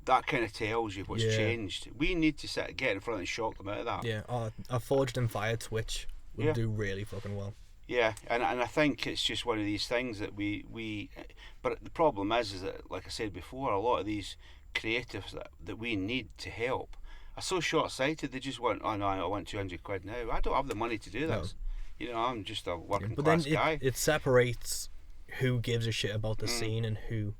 S3: That kind of tells you what's changed. We need to get in front and shock them out of that.
S1: Yeah. A Forged and Fire Twitch would do really fucking well.
S3: Yeah, and I think it's just one of these things that we but the problem is that, like I said before, a lot of these creatives that we need to help are so short-sighted. They just want, oh no, I want 200 quid now. I don't have the money to do this. You know, I'm just a working class guy.
S1: It separates who gives a shit about the scene and who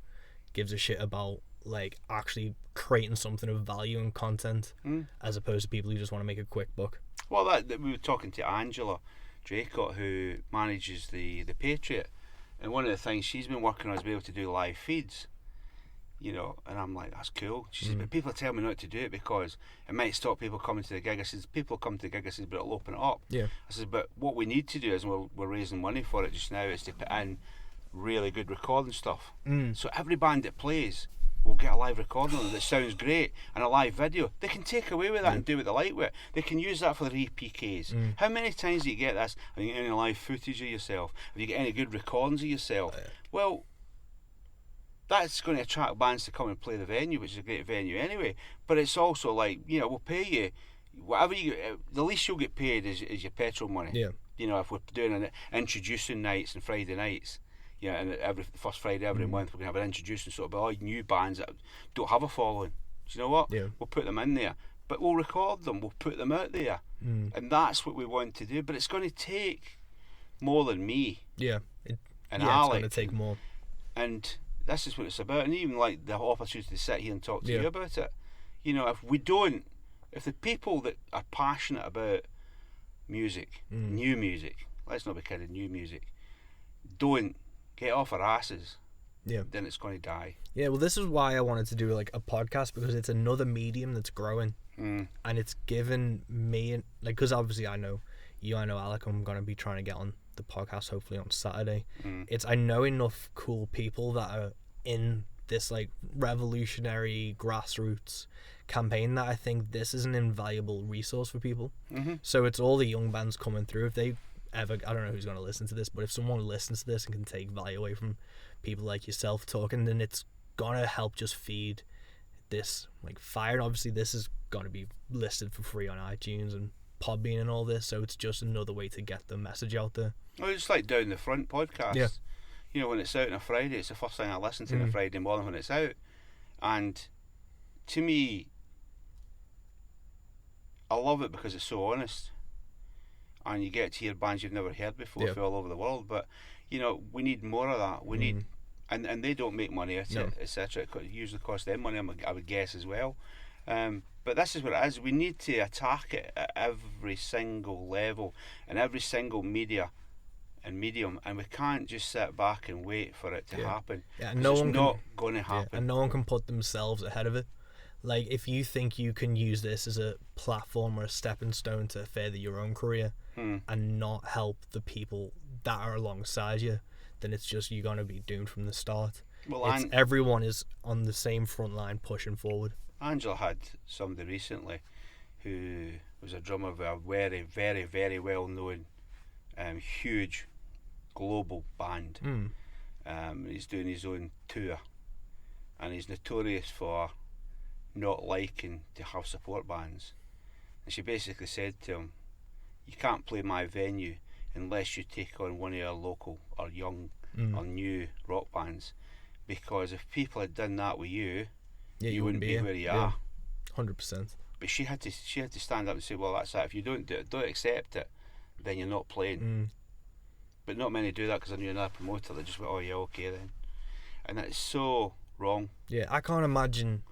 S1: gives a shit about like actually creating something of value and content, as opposed to people who just want to make a quick buck. Well,
S3: that we were talking to Angela Draycott, who manages the Patriot, and one of the things she's been working on is being able to do live feeds, you know, and I'm like, that's cool. She says, but people tell me not to do it because it might stop people coming to the gig. I says, people come to the gig, I says, but it'll open it up.
S1: Yeah.
S3: I says, but what we need to do is, we're raising money for it just now, is to put in really good recording stuff. So every band that plays will get a live recording on it that sounds great, and a live video. They can take away with that and do what they like with it. They can use that for their EPKs. How many times do you get this? Have you got any live footage of yourself? Have you got any good recordings of yourself? Well, that's going to attract bands to come and play the venue, which is a great venue anyway. But it's also like, you know, we'll pay you whatever you get. The least you'll get paid is your petrol money.
S1: Yeah.
S3: You know, if we're doing introducing nights and Friday nights. Yeah, and every first Friday every month we're going to have an introducing sort of all new bands that don't have a following. Do you know what?
S1: Yeah.
S3: We'll put them in there, but we'll record them, we'll put them out there, and that's what we want to do. But it's going to take more than me.
S1: Yeah.
S3: And
S1: it's
S3: Alec.
S1: going to take more.
S3: And this is what it's about. And even like the opportunity to sit here and talk to
S1: Yeah.
S3: you about it. You know, if the people that are passionate about music, new music, let's not be kidding, new music, don't get off our asses, then it's going to die.
S1: Yeah, well, this is why I wanted to do like a podcast, because it's another medium that's growing, and it's given me, like, because obviously I know Alec, I'm going to be trying to get on the podcast hopefully on Saturday. I know enough cool people that are in this like revolutionary grassroots campaign that I think this is an invaluable resource for people. So it's all the young bands coming through. If they ever, I don't know who's going to listen to this, but if someone listens to this and can take value away from people like yourself talking, then it's going to help just feed this like fire. And obviously this is going to be listed for free on iTunes and Podbean and all this, so it's just another way to get the message out there.
S3: Well, it's like Down the Front podcast.
S1: Yeah.
S3: You know, when it's out on a Friday, it's the first thing I listen to on a Friday morning when it's out. And to me, I love it because it's so honest. And you get to hear bands you've never heard before from all over the world. But, you know, we need more of that. We need, and they don't make money out of it, etc. It usually costs them money, I would guess, as well. But this is what it is. We need to attack it at every single level and every single media and medium, and we can't just sit back and wait for it to happen.
S1: Yeah,
S3: it's not going to happen.
S1: And no one can put themselves ahead of it. Like, if you think you can use this as a platform or a stepping stone to further your own career and not help the people that are alongside you, then it's just, you're going to be doomed from the start. Well, everyone is on the same front line pushing forward.
S3: Angela had somebody recently who was a drummer of a very, very, very well known, huge global band. He's doing his own tour, and he's notorious for not liking to have support bands. And she basically said to him, "You can't play my venue unless you take on one of your local or young or new rock bands, because if people had done that with you, you wouldn't be where you are."
S1: 100%.
S3: But she had to stand up and say, "Well, that's that. If you don't do it, don't accept it, then you're not playing." But not many do that, because I knew another promoter that just went, "Oh yeah, okay then," and that's so wrong.
S1: Yeah, I can't imagine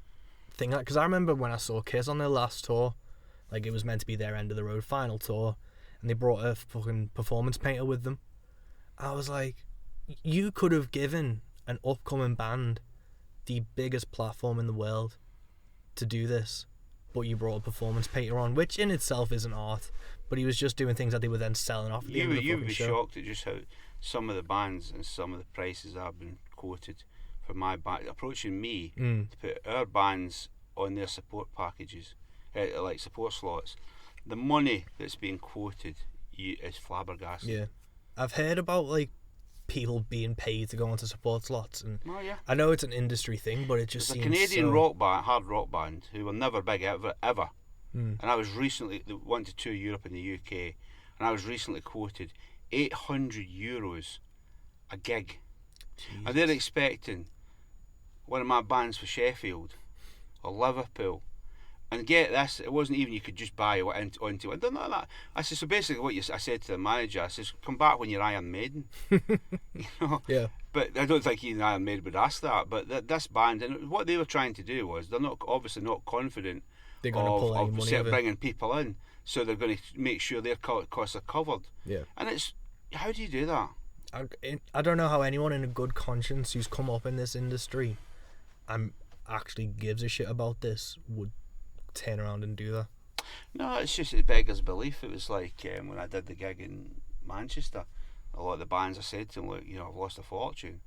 S1: thing like, because I remember when I saw Kiss on their last tour, like, it was meant to be their end of the road final tour, and they brought a fucking performance painter with them. I was like, you could have given an upcoming band the biggest platform in the world to do this, but you brought a performance painter on, which in itself isn't art, but he was just doing things that they were then selling off at the end of the
S3: You would be
S1: show.
S3: shocked at just how some of the bands and some of the prices I've been quoted for my band approaching me to put our bands on their support packages, like support slots. The money that's being quoted is flabbergasting.
S1: Yeah, I've heard about, like, people being paid to go onto support slots, and I know it's an industry thing, but it just
S3: There's
S1: seems
S3: a Canadian
S1: so...
S3: rock band, hard rock band, who were never big ever. And I was recently, they went to tour Europe and the UK, and I was recently quoted €800 a gig.
S1: Jesus.
S3: And they're expecting one of my bands for Sheffield or Liverpool. And get this, it wasn't even you could just buy onto it. I don't know that. I said, so basically I said to the manager, I says, come back when you're Iron Maiden. You know?
S1: Yeah.
S3: But I don't think even Iron Maiden would ask that. But this band, and what they were trying to do was, they're not obviously not confident
S1: They're going to pull any money of it.
S3: bringing people in. So they're going to make sure their costs are covered.
S1: Yeah.
S3: And it's, how do you do that?
S1: I don't know how anyone in a good conscience who's come up in this industry and actually gives a shit about this would turn around and do that.
S3: No, it's just, it beggars belief. It was like when I did the gig in Manchester, a lot of the bands, I said to them, look, you know, I've lost a fortune.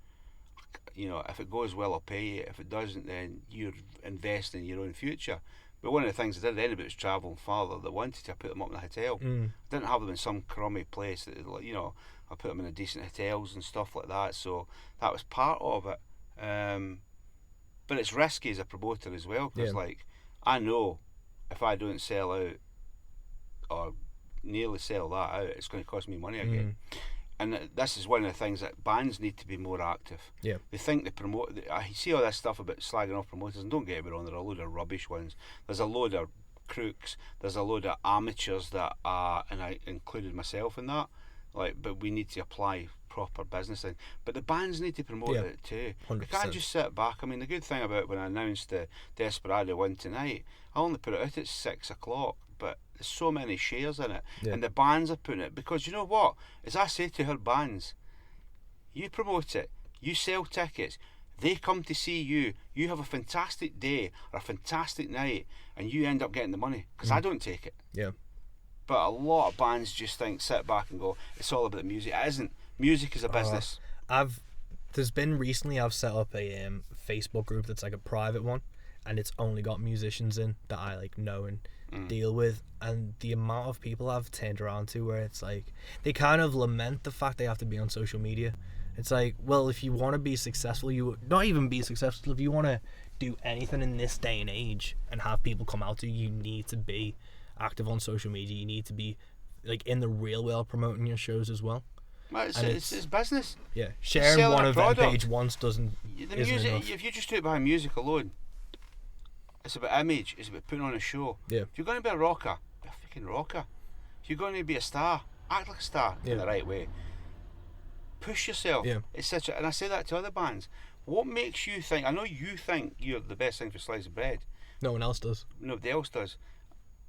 S3: You know, if it goes well, I'll pay you. If it doesn't, then you're investing in your own future. But one of the things I did, anybody was travelling farther that wanted to, I put them up in a hotel. I didn't have them in some crummy place that, you know, I put them in a decent hotels and stuff like that. So that was part of it. But it's risky as a promoter as well, because like, I know if I don't sell out or nearly sell that out, it's going to cost me money again. And this is one of the things that bands need to be more active. Yeah. They think they promote. I see all this stuff about slagging off promoters, and don't get me wrong, there are a load of rubbish ones. There's a load of crooks. There's a load of amateurs that are, and I included myself in that. Like, but we need to apply proper business in. But the bands need to promote it too. 100%. We can't just sit back. I mean, the good thing about when I announced the Desperado one tonight, I only put it out at 6 o'clock. But there's so many shares in it, and the bands are putting it, because you know what? As I say to her bands, you promote it, you sell tickets, they come to see you, you have a fantastic day or a fantastic night, and you end up getting the money, because I don't take it. Yeah. But a lot of bands just think, sit back and go, it's all about the music. It isn't. Music is a business.
S1: There's been recently, I've set up a Facebook group that's like a private one, and it's only got musicians in that I like know and deal with, and the amount of people I've turned around to where it's like they kind of lament the fact they have to be on social media. It's like, well, if you want to be successful, you not even be successful, if you want to do anything in this day and age and have people come out to you, you need to be active on social media. You need to be like in the real world promoting your shows as well.
S3: Well, it's business.
S1: Yeah, sharing
S3: selling
S1: one
S3: a
S1: event
S3: product.
S1: page once isn't enough.
S3: If you just do it by music alone, it's about image. It's about putting on a show.
S1: Yeah.
S3: If you're going to be a rocker, be a freaking rocker. If you're going to be a star, act like a star in the right way. Push yourself.
S1: Yeah.
S3: It's such a, and I say that to other bands. What makes you think? I know you think you're the best thing for slice of bread.
S1: No one else does.
S3: Nobody else does.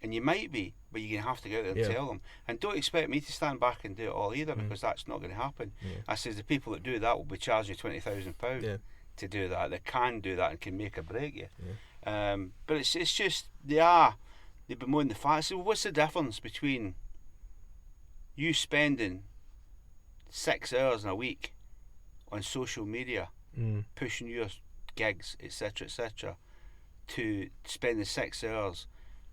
S3: And you might be, but you're going to have to go out there and tell them. And don't expect me to stand back and do it all either, because that's not going to happen. I says the people that do that will be charging you £20,000 to do that. They can do that and can make or break you. But it's just, they've been more in the fact. So what's the difference between you spending 6 hours in a week on social media, pushing your gigs, etc., etc., to spending 6 hours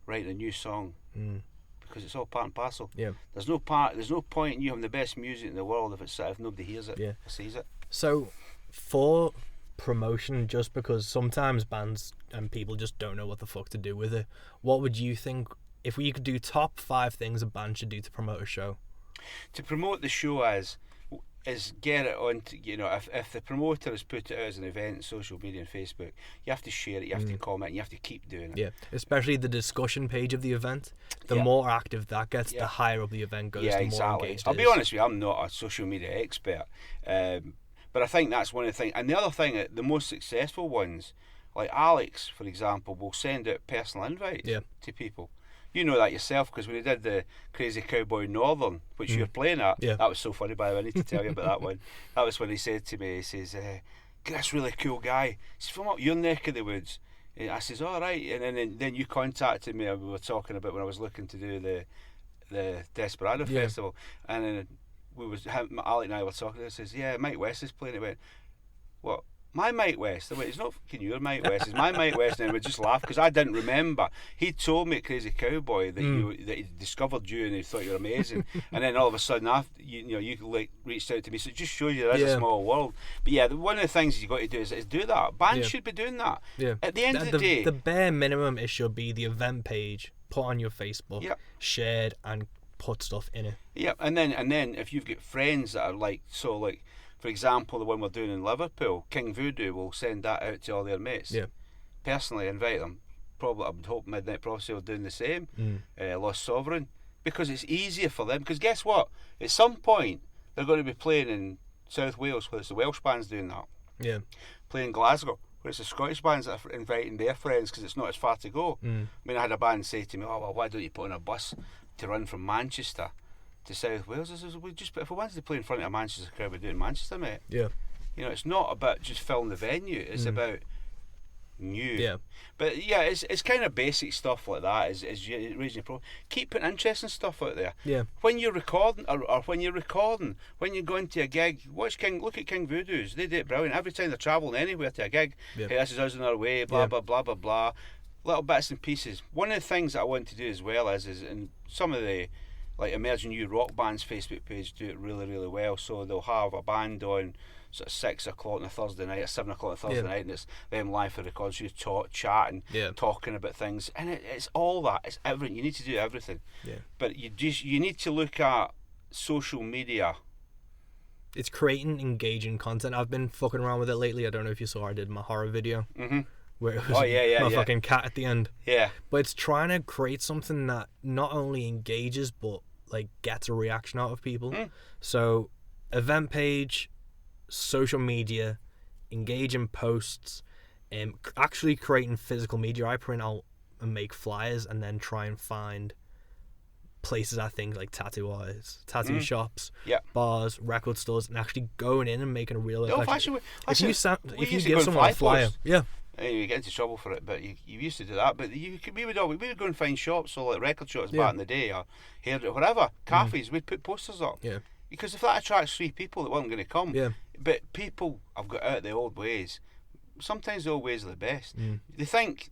S3: writing a new song, because it's all part and parcel. There's no point in you having the best music in the world if nobody hears it or sees it.
S1: So for promotion, just because sometimes bands and people just don't know what the fuck to do with it, what would you think if we could do top 5 things a band should do to promote a show?
S3: To promote the show is get it on to, if the promoter has put it out as an event on social media and Facebook, you have to share it, you have to comment, and you have to keep doing it.
S1: Especially the discussion page of the event. The more active that gets, the higher up the event goes, the more engaged
S3: I'll
S1: it
S3: be
S1: is.
S3: honest with you, I'm not a social media expert, but I think that's one of the things. And the other thing, the most successful ones, like Alex, for example, will send out personal invites to people. You know that yourself, because when he did the Crazy Cowboy Northern, which you're playing at, that was so funny, by the way, I need to tell you about that one. That was when he said to me, he says, this really cool guy, he's from up your neck of the woods. I says, all right, and then you contacted me, and we were talking about when I was looking to do the Desperado Festival, and then Alec and I were talking, I says, Mike West is playing. It went, what? My Mike West. I went, it's not fucking your Mike West, it's my Mike West. And we just laughed because I didn't remember. He told me at Crazy Cowboy that that he discovered you and he thought you were amazing. And then all of a sudden, after you like reached out to me. So it just shows you there is a small world. But one of the things you got to do is do that. Bands should be doing that. At the end of the day,
S1: the bare minimum it should be the event page put on your Facebook, shared, and put stuff in it.
S3: And then if you've got friends that are like for example, the one we're doing in Liverpool, King Voodoo will send that out to all their mates. Personally invite them. Probably, I would hope Midnight Prophecy will do the same. Lost Sovereign, because it's easier for them. Because guess what? At some point, they're going to be playing in South Wales, where it's the Welsh bands doing that. Playing Glasgow, where it's the Scottish bands that are inviting their friends because it's not as far to go. I mean, I had a band say to me, "Oh well, why don't you put on a bus to run from Manchester to South Wales?" I says, if we wanted to play in front of a Manchester crowd, we'd do it in Manchester, mate. It's not about just filling the venue, it's about new. But it's kind of basic stuff like that is raising your profile. Keep putting interesting stuff out there. When you're recording or when you're going to a gig, look at King Voodoo's. They do it brilliant. Every time they're travelling anywhere to a gig, hey, this is us on our way, blah blah blah blah blah. Little bits and pieces. One of the things that I want to do as well is in some of the like emerging new rock bands Facebook page do it really, really well. So they'll have a band on sort of 6 o'clock on a Thursday night or 7 o'clock on a Thursday night, and it's them live for records, you chatting, talking about things, and it's all that. It's everything. You need to do everything. But you need to look at social media.
S1: It's creating engaging content. I've been fucking around with it lately. I don't know if you saw I did my horror video. Where it was my fucking cat at the end. But it's trying to create something that not only engages but like gets a reaction out of people. So event page, social media, engaging posts, actually creating physical media. I print out and make flyers and then try and find places I think like tattoo artists, tattoo shops, bars, record stores, and actually going in and making a real if you give someone a flyer,
S3: you get into trouble for it, but you used to do that. But we would go and find shops, so like record shops back in the day, or whatever, cafes. We'd put posters up, because if that attracts 3 people that weren't going to come, but people have got out of the old ways. Sometimes the old ways are the best. They think,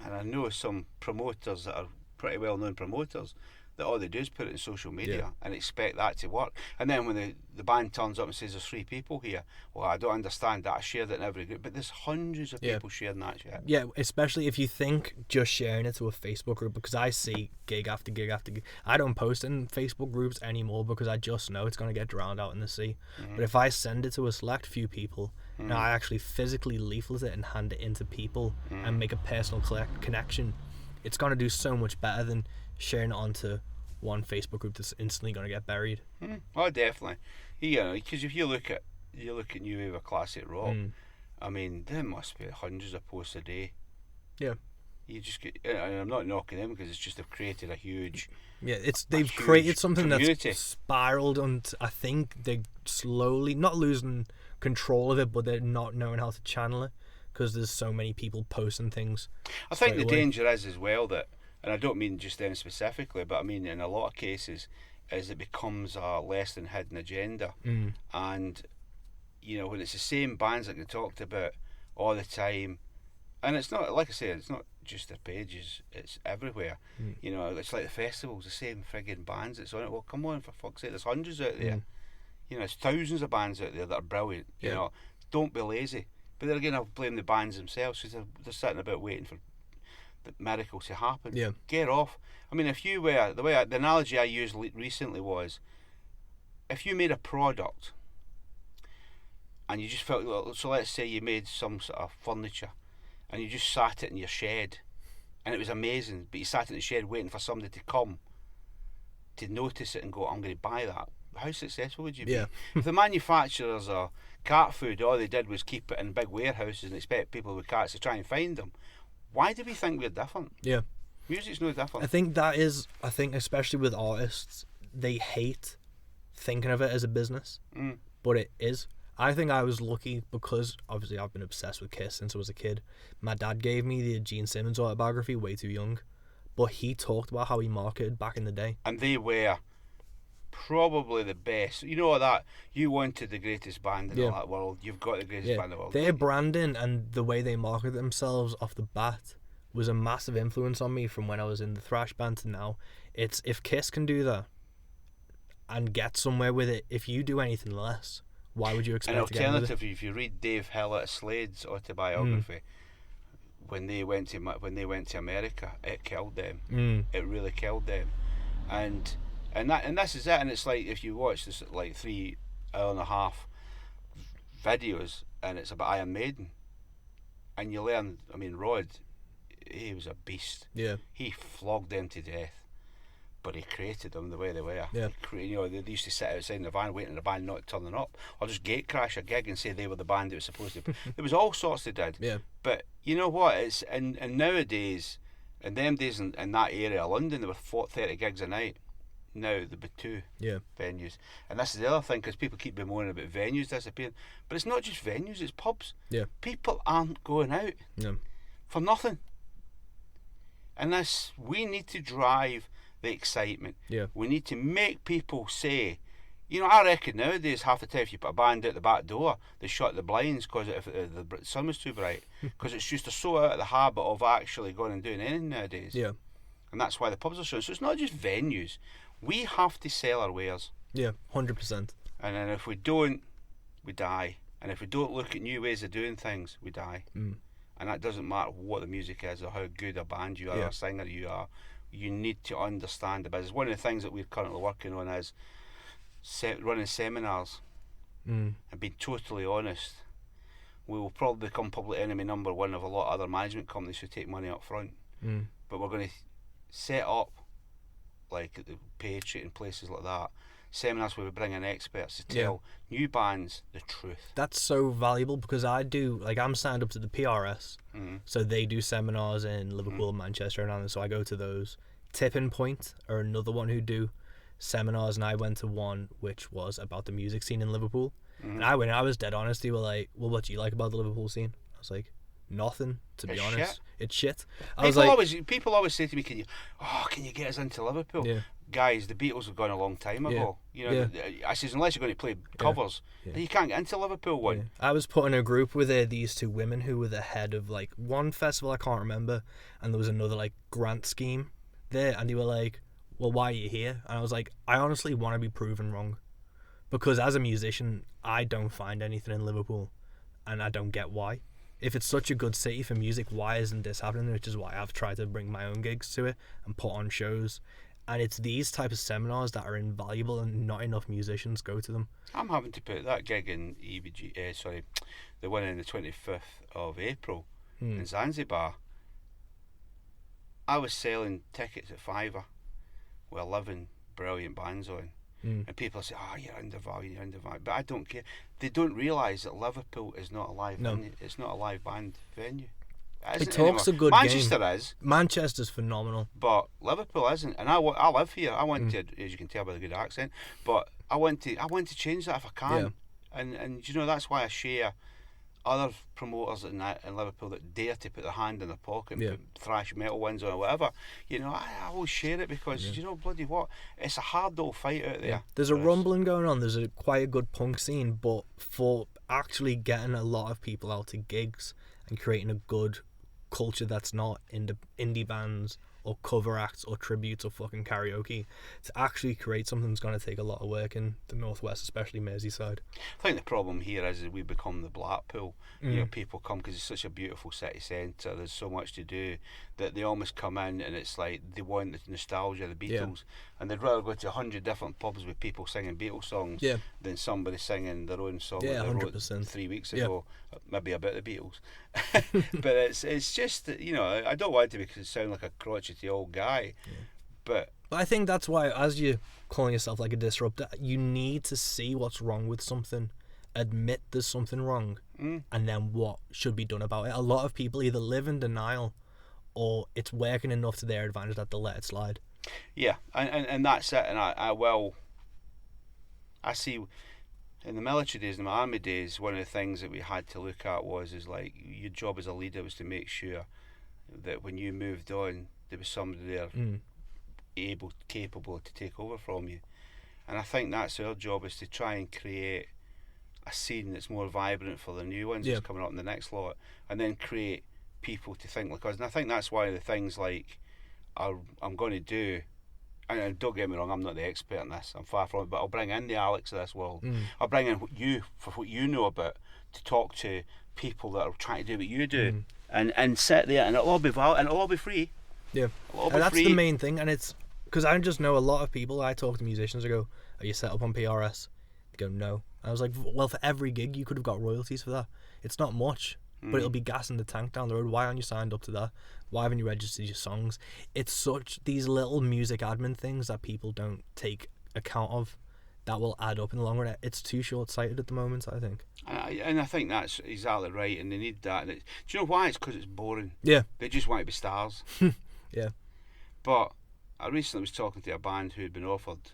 S3: and I know some promoters that are pretty well-known promoters that all they do is put it in social media and expect that to work. And then when the band turns up and says there's 3 people here, well, I don't understand that. I shared it in every group, but there's hundreds of people sharing that shit.
S1: Yeah, especially if you think just sharing it to a Facebook group, because I see gig after gig after gig. I don't post in Facebook groups anymore because I just know it's going to get drowned out in the sea. But if I send it to a select few people, and I actually physically leaflet it and hand it into people and make a personal connection, it's going to do so much better than sharing it onto one Facebook group that's instantly going to get buried.
S3: Oh, definitely. Because if you look at New Wave of Classic Rock, I mean, there must be hundreds of posts a day.
S1: Yeah.
S3: You just get, and I'm not knocking them because it's just they've created a huge.
S1: Yeah, they've created something
S3: community.
S1: That's spiraled, and I think they're slowly not losing control of it, but they're not knowing how to channel it because there's so many people posting things.
S3: I think the danger is as well that, and I don't mean just them specifically, but I mean in a lot of cases, is it becomes a less than hidden agenda. And, when it's the same bands that we talked about all the time, and it's not, like I said, it's not just their pages, it's everywhere. It's like the festivals, the same frigging bands that's on it. Well, come on, for fuck's sake, there's hundreds out there. There's thousands of bands out there that are brilliant. Don't be lazy. But then again, I'll blame the bands themselves because they're sitting about waiting for the miracle to happen. Get off. I mean, if you were the analogy I used recently was, if you made a product and you just felt, so let's say you made some sort of furniture and you just sat it in your shed and it was amazing, but you sat in the shed waiting for somebody to come to notice it and go, I'm going to buy that. How successful would you be? If the manufacturers of cat food, all they did was keep it in big warehouses and expect people with cats to try and find them, why do we think we're different? Music's no different.
S1: I think especially with artists, they hate thinking of it as a business, but it is. I think I was lucky because obviously I've been obsessed with Kiss since I was a kid. My dad gave me the Gene Simmons autobiography way too young, but he talked about how he marketed back in the day.
S3: And they were probably the best. You know that you wanted the greatest band in all that world. You've got the greatest band in the world.
S1: Their branding and the way they market themselves off the bat was a massive influence on me from when I was in the thrash band to now. It's if Kiss can do that and get somewhere with it, if you do anything less, why would you expect to get with it?
S3: Alternatively, if you read Dave Hillett Slade's autobiography, when they went to America, it killed them. It really killed them, and this is it. And it's like if you watch this like 3 hour and a half videos, and it's about Iron Maiden, and you learn. I mean, Rod, he was a beast. He flogged them to death, but he created them the way they were. They used to sit outside in the van waiting for the band not turning up, or just gate crash a gig and say they were the band that was supposed to. There was all sorts they did. But you know what? It's and nowadays, in them days in that area of London, there were 30 gigs a night. Now there'll be 2 venues, and this is the other thing because people keep bemoaning about venues disappearing, but it's not just venues; it's pubs. People aren't going out for nothing. And we need to drive the excitement. We need to make people say, I reckon nowadays half the time if you put a band out the back door, they shut the blinds because if the sun was too bright, because it's just they're so out of the habit of actually going and doing anything nowadays. And that's why the pubs are shut. So it's not just venues. We have to sell our wares.
S1: 100%.
S3: And then if we don't, we die. And if we don't look at new ways of doing things, we die. And that doesn't matter what the music is or how good a band you are or a singer you are. You need to understand the business. One of the things that we're currently working on is running seminars and being totally honest. We will probably become public enemy number 1 of a lot of other management companies who take money up front. But we're going to set up, like at the Patriot and places like that, seminars where we bring in experts to tell new bands the truth. That's
S1: so valuable because I'm signed up to the PRS, so they do seminars in Liverpool, Manchester, and Ireland, so I go to those. Tipping Point are another one who do seminars, and I went to one which was about the music scene in Liverpool. And I was dead honest. They were like, well, what do you like about the Liverpool scene? I was like, nothing, to be honest. Shit. It's shit.
S3: People always say to me, can you get us into Liverpool? Guys, the Beatles have gone a long time ago. I says, unless you're going to play covers, you can't get into Liverpool one.
S1: I was put in a group with these 2 women who were the head of one festival I can't remember, and there was another grant scheme there, and they were like, well, why are you here? And I was like, I honestly want to be proven wrong, because as a musician, I don't find anything in Liverpool, and I don't get why. If it's such a good city for music, why isn't this happening? Which is why I've tried to bring my own gigs to it and put on shows. And it's these type of seminars that are invaluable, and not enough musicians go to them.
S3: I'm having to put that gig in EBG, the one on the 25th of April in Zanzibar. I was selling tickets at £5 with 11 brilliant bands on. And people say, oh, you're undervalued. But I don't care. They don't realise that Liverpool is not a live venue. It's not a live band venue.
S1: It talks a good
S3: Manchester
S1: game.
S3: is.
S1: Manchester's phenomenal.
S3: But Liverpool isn't. And I live here. I want to, as you can tell by the good accent, but I want to change that if I can. Yeah. And you know, that's why I share other promoters in Liverpool that dare to put their hand in their pocket and put thrash metal ones on or whatever. You know, I will share it because you know, bloody what, it's a hard old fight out there.
S1: Yeah. There's a rumbling going on. There's quite a good punk scene, but for actually getting a lot of people out to gigs and creating a good culture that's not indie bands or cover acts or tributes or fucking karaoke, to actually create something that's going to take a lot of work in the northwest, especially Merseyside.
S3: I think the problem here is that we become the Blackpool. You know, people come because it's such a beautiful city centre, there's so much to do, that they almost come in and it's like they want the nostalgia of the Beatles, and they'd rather go to 100 different pubs with people singing Beatles songs than somebody singing their own song that they
S1: 100%.
S3: wrote 3 weeks ago, maybe about the Beatles. But it's just, you know, I don't want to sound like a crotchety old guy, but
S1: I think that's why, as you're calling yourself like a disruptor, you need to see what's wrong with something, admit there's something wrong, and then what should be done about it. A lot of people either live in denial, or it's working enough to their advantage that they'll let it slide.
S3: Yeah, and that's it. And I see in the military days, in the army days, one of the things that we had to look at was like your job as a leader was to make sure that when you moved on, there was somebody there capable to take over from you. And I think that's our job, is to try and create a scene that's more vibrant for the new ones that's coming up in the next lot, and then create people to think like us. And I think that's one of the things like I'm going to do, and don't get me wrong, I'm not the expert in this, I'm far from it, but I'll bring in the Alex of this world. I'll bring in what you know about, to talk to people that are trying to do what you do, and sit there, and it'll all be valid, and it'll all be free.
S1: Yeah, and that's the main thing. And it's because I just know a lot of people. I talk to musicians, I go, are you set up on PRS? They go, no. I was like, well, for every gig you could have got royalties for that. It's not much, but it'll be gas in the tank down the road. Why aren't you signed up to that? Why haven't you registered your songs? It's such these little music admin things that people don't take account of that will add up in the long run. It's too short-sighted at the moment, I think.
S3: And I think that's exactly right, and they need that. And do you know why? It's because it's boring.
S1: Yeah.
S3: They just want to be stars.
S1: Yeah.
S3: But I recently was talking to a band who had been offered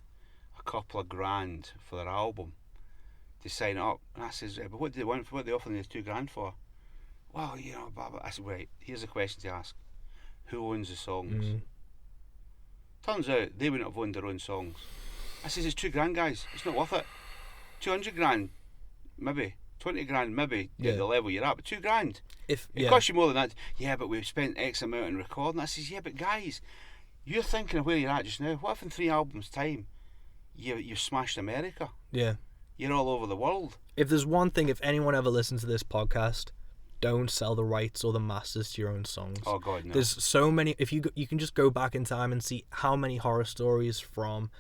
S3: a couple of grand for their album to sign up, and I says, but what do they want for? What are they offering you $2,000 for? Well, you know, blah, blah. I said, wait, here's a question to ask: who owns the songs? Turns out they wouldn't have owned their own songs. I says, it's $2,000, guys. It's not worth it. 200 grand, maybe. 20 grand, maybe. At the level you're at, but $2,000. It costs you more than that. Yeah, but we've spent X amount in recording. I says, yeah, but guys, you're thinking of where you're at just now. What if in 3 albums' time you've smashed America?
S1: Yeah.
S3: You're all over the world.
S1: If there's one thing, if anyone ever listens to this podcast, don't sell the rights or the masters to your own songs.
S3: Oh God, no.
S1: There's so many. If you can just go back in time and see how many horror stories from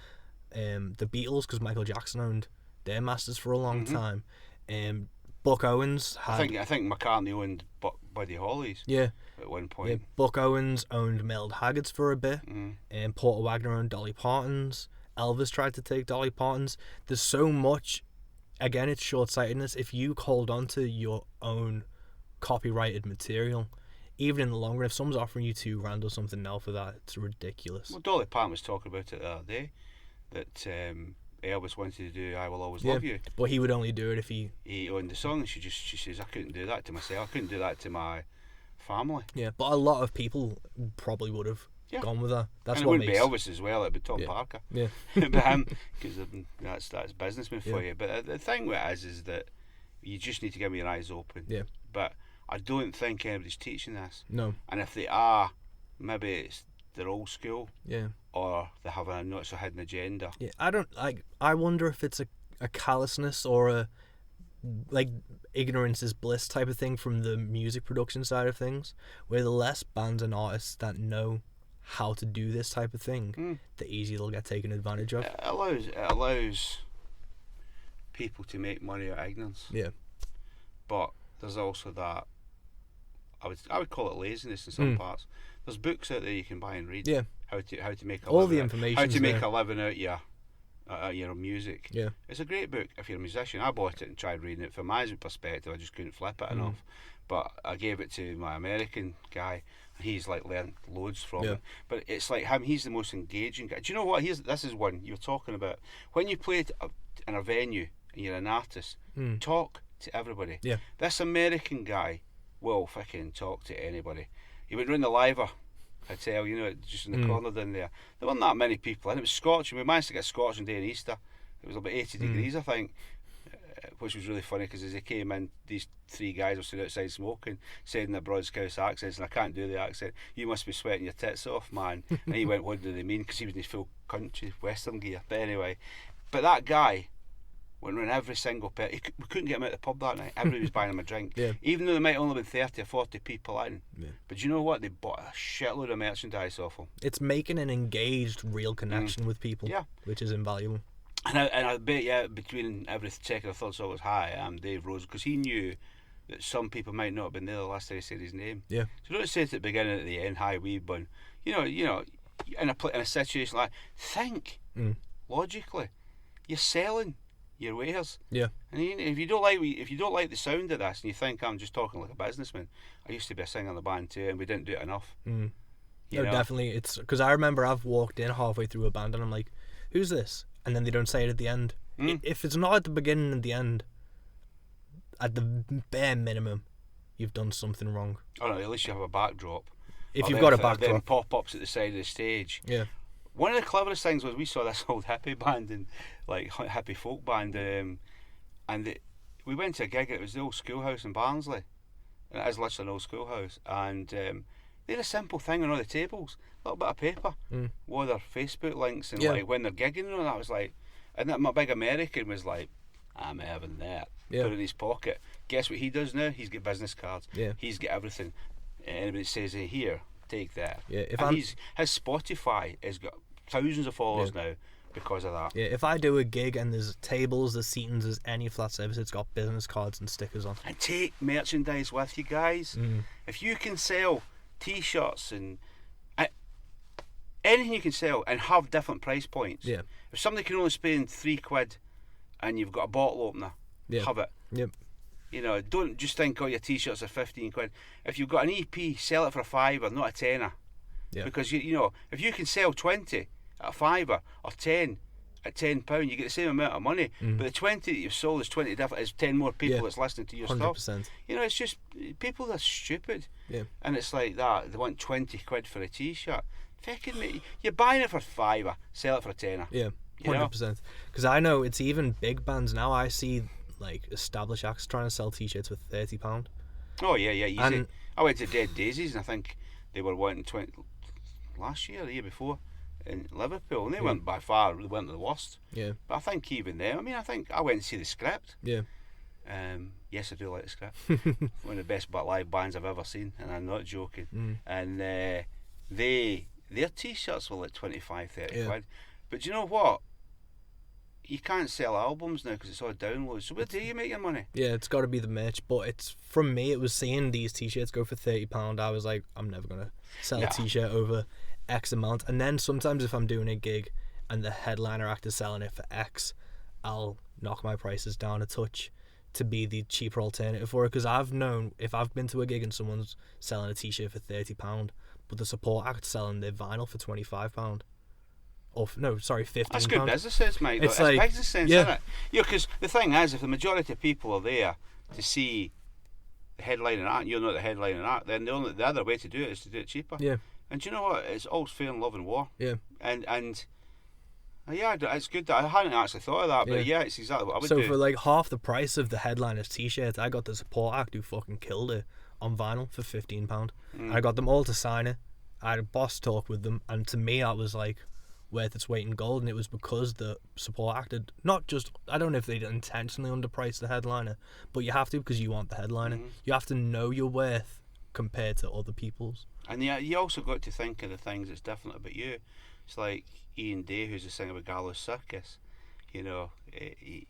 S1: the Beatles, because Michael Jackson owned their masters for a long time. Buck Owens had,
S3: I think McCartney owned Buddy Holly's.
S1: Yeah.
S3: At one point.
S1: Yeah, Buck Owens owned Mel Haggards for a bit. And Porter Wagner owned Dolly Parton's. Elvis tried to take Dolly Parton's. There's so much. Again, it's short-sightedness. If you hold on to your own copyrighted material, even in the long run, if someone's offering you $2,000 or something now for that, it's ridiculous.
S3: Well, Dolly Parton was talking about it the other day, that Elvis wanted to do "I Will Always Love You,"
S1: but he would only do it if he
S3: owned the song. And she says, I couldn't do that to myself. I couldn't do that to my family.
S1: Yeah, but a lot of people probably would have gone with that. That's
S3: and
S1: what
S3: it wouldn't
S1: makes
S3: be Elvis as well. It'd be Tom Parker. Yeah, but him, because that's businessman for you. But the thing with it is that you just need to get your eyes open.
S1: Yeah.
S3: But I don't think anybody's teaching this.
S1: No.
S3: And if they are, maybe they're old school,
S1: Yeah.
S3: or they have a not so hidden agenda.
S1: Yeah. I wonder if it's a callousness or a like ignorance is bliss type of thing from the music production side of things, where the less bands and artists that know how to do this type of thing, the easier they'll get taken advantage of.
S3: It allows people to make money out of ignorance.
S1: Yeah.
S3: But there's also that I would call it laziness in some parts. There's books out there you can buy and read.
S1: Yeah.
S3: How to make a
S1: All
S3: living
S1: the
S3: out-
S1: information.
S3: how to make a living out your music.
S1: Yeah.
S3: It's a great book if you're a musician. I bought it and tried reading it. From my perspective, I just couldn't flip it enough. But I gave it to my American guy, and he's like learned loads from it. But it's like him; he's the most engaging guy. Do you know what? This is one you were talking about. When you play in a venue and you're an artist, talk to everybody.
S1: Yeah.
S3: This American guy will fucking talk to anybody. He went round the Liver Hotel, just in the corner down there. There weren't that many people, and it was scorching. We managed to get scorching day in Easter. It was about 80 degrees, I think, which was really funny because as they came in, these three guys were sitting outside smoking, saying in their broad Scouse accents, and I can't do the accent. You must be sweating your tits off, man. And he went, what do they mean? Because he was in his full country western gear. But anyway, that guy went around every single we couldn't get him out of the pub that night. Everybody was buying him a drink.
S1: Yeah.
S3: Even though there might only been 30 or 40 people in.
S1: Yeah.
S3: But you know what? They bought a shitload of merchandise off him.
S1: It's making an engaged, real connection with people.
S3: Yeah.
S1: Which is invaluable.
S3: And I bet, between every second or third song was, "Hi, I'm Dave Rose," because he knew that some people might not have been there the last time he said his name.
S1: Yeah.
S3: So don't say it at the beginning and at the end, "Hi, we've been." In a situation like, think logically. You're selling your wares.
S1: Yeah.
S3: And if you don't like the sound of this, and you think I'm just talking like a businessman, I used to be a singer in the band too, and we didn't do it enough.
S1: No, definitely. It's because I remember I've walked in halfway through a band and I'm like, "Who's this?" And then they don't say it at the end. If it's not at the beginning and the end, at the bare minimum, you've done something wrong.
S3: Oh no, at least you have a backdrop.
S1: If you've got a backdrop.
S3: Then pop-ups at the side of the stage.
S1: Yeah.
S3: One of the cleverest things was we saw this old hippie band and like hippie folk band, we went to a gig. It was the old schoolhouse in Barnsley, and it is literally an old schoolhouse. And they had a simple thing on all the tables, a little bit of paper, with their Facebook links and like when they're gigging, and I was like, and that my big American was like, "I'm having that." Put it in his pocket. Guess what he does now? He's got business cards.
S1: Yeah.
S3: He's got everything. Anybody says, "Here, take that."
S1: Yeah.
S3: His Spotify has got thousands of followers now because of that.
S1: Yeah, if I do a gig and there's tables, there's seatings, there's any flat surface, it's got business cards and stickers on.
S3: And take merchandise with you guys. If you can sell t-shirts and anything you can sell and have different price points.
S1: Yeah.
S3: If somebody can only spend £3 and you've got a bottle opener, have it.
S1: Yep.
S3: Don't just think, your t-shirts are £15. If you've got an EP, sell it for a £5, not a tenner.
S1: Yeah.
S3: Because if you can sell 20 at a £5 or 10 at £10, you get the same amount of money. But the 20 that you've sold is 20 different. Is 10 more people that's listening to your
S1: 100%.
S3: stuff. It's just people are stupid.
S1: Yeah.
S3: And it's like that. They want £20 for a t-shirt. Fucking mate, you're buying it for £5, sell it for a tenner.
S1: Yeah. 100%. Because I know it's even big bands now. I see like established acts trying to sell t-shirts with £30.
S3: Oh yeah, easy.
S1: And
S3: I went to Dead Daisies and I think they were wanting 20 last year, the year before, in Liverpool, and they weren't by far. They weren't the worst.
S1: Yeah.
S3: But I think even there, I think I went to see the Script.
S1: Yeah.
S3: Yes, I do like the Script. One of the best live bands I've ever seen, and I'm not joking. And their t-shirts were like 25, 30 quid. But do you know what? You can't sell albums now because it's all downloads. So where do you make your money?
S1: Yeah, it's got to be the merch. But it's from me. It was seeing these t-shirts go for £30. I was like, I'm never gonna sell a t-shirt over X amount. And then sometimes if I'm doing a gig and the headliner act is selling it for X, I'll knock my prices down a touch to be the cheaper alternative for it. Because I've known if I've been to a gig and someone's selling a t-shirt for £30, but the support act's selling their vinyl for £25. £15.
S3: That's good business sense, mate.
S1: It's
S3: like,
S1: like,
S3: business sense, isn't it? Because the thing is, if the majority of people are there to see the headlining act, and you're not the headlining act, then the other way to do it is to do it cheaper.
S1: Yeah.
S3: And do you know what? It's all fair in love and war.
S1: Yeah.
S3: And it's good that I hadn't actually thought of that, but it's exactly what I would do.
S1: So for like half the price of the headliner's t-shirt, I got the support act who fucking killed it on vinyl for £15. I got them all to sign it, I had a boss talk with them, and to me that was like worth its weight in gold, and it was because the support acted not just, I don't know if they intentionally underpriced the headliner, but you have to because you want the headliner. You have to know your worth compared to other people's.
S3: And yeah, you also got to think of the things that's different about you. It's like Ian Day, who's the singer of Gallows Circus. You know,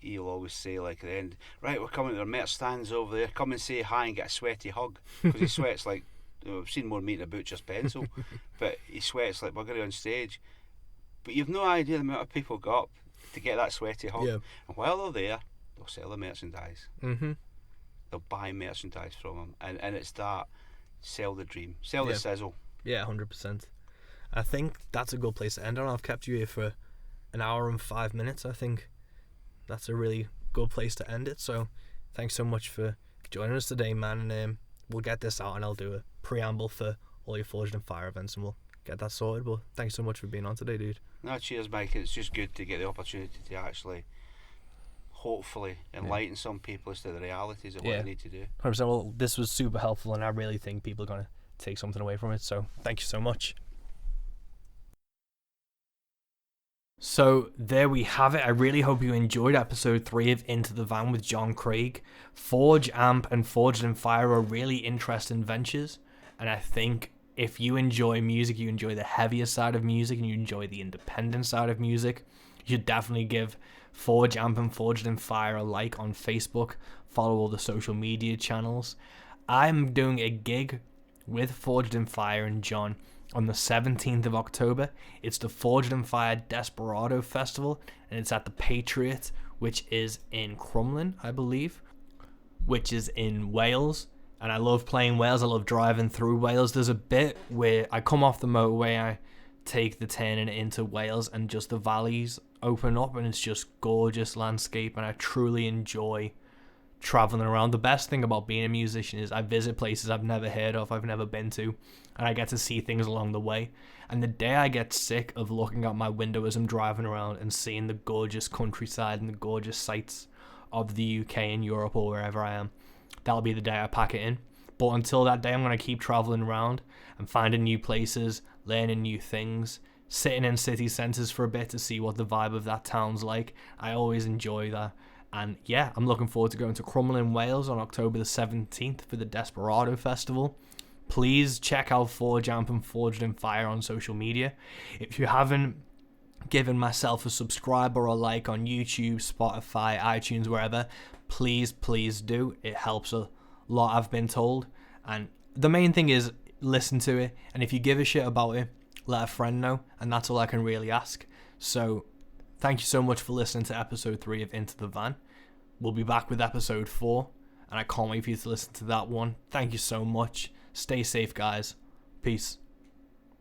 S3: he'll always say like at the end, right, we're coming to the merch stands over there. Come and say hi and get a sweaty hug, because he sweats like, you know, I've seen more meat in a butcher's pencil, but he sweats like we're going to on stage. But you've no idea the amount of people got up to get that sweaty hug.
S1: Yeah.
S3: And while they're there, they'll sell the merchandise.
S1: Mm-hmm.
S3: They'll buy merchandise from them, and it's that. Sell the dream, sell the sizzle.
S1: Yeah, 100%. I think that's a good place to end on. I've kept you here for an hour and 5 minutes. I think that's a really good place to end it. So thanks so much for joining us today, man. And we'll get this out, and I'll do a preamble for all your Forged in Fire events, and we'll get that sorted. But thanks so much for being on today, dude.
S3: No, cheers, Mike. It's just good to get the opportunity to actually, hopefully, enlighten some people as to the realities of what they need to do.
S1: 100%. Well, this was super helpful, and I really think people are going to take something away from it. So thank you so much. So there we have it. I really hope you enjoyed episode 3 of Into the Van with John Craig. Forge A.M.P. and Forged in Fire are really interesting ventures, and I think if you enjoy music, you enjoy the heavier side of music, and you enjoy the independent side of music, you should definitely give Forge A.M.P. and Forged in Fire a like on Facebook. Follow all the social media channels. I'm doing a gig with Forged in Fire and John on the 17th of October. It's the Forged in Fire Desperado Festival, and it's at the Patriot, which is in Crumlin, I believe, which is in Wales. And I love playing Wales. I love driving through Wales. There's a bit where I come off the motorway, I take the turning into Wales, and just the valleys open up, and it's just gorgeous landscape, and I truly enjoy traveling around. The best thing about being a musician is I visit places I've never heard of, I've never been to, and I get to see things along the way. And the day I get sick of looking out my window as I'm driving around and seeing the gorgeous countryside and the gorgeous sights of the UK and Europe or wherever I am, that'll be the day I pack it in. But until that day, I'm going to keep traveling around and finding new places, learning new things, sitting in city centres for a bit to see what the vibe of that town's like. I always enjoy that. And yeah, I'm looking forward to going to Crumlin, Wales on October the 17th for the Desperado Festival. Please check out Forge A.M.P. and Forged in Fire on social media. If you haven't given myself a subscribe or a like on YouTube, Spotify, iTunes, wherever, please do. It helps a lot, I've been told. And the main thing is listen to it, and if you give a shit about it, let a friend know, and that's all I can really ask. So thank you so much for listening to episode 3 of Into the Van. We'll be back with episode 4, and I can't wait for you to listen to that one. Thank you so much. Stay safe, guys. Peace.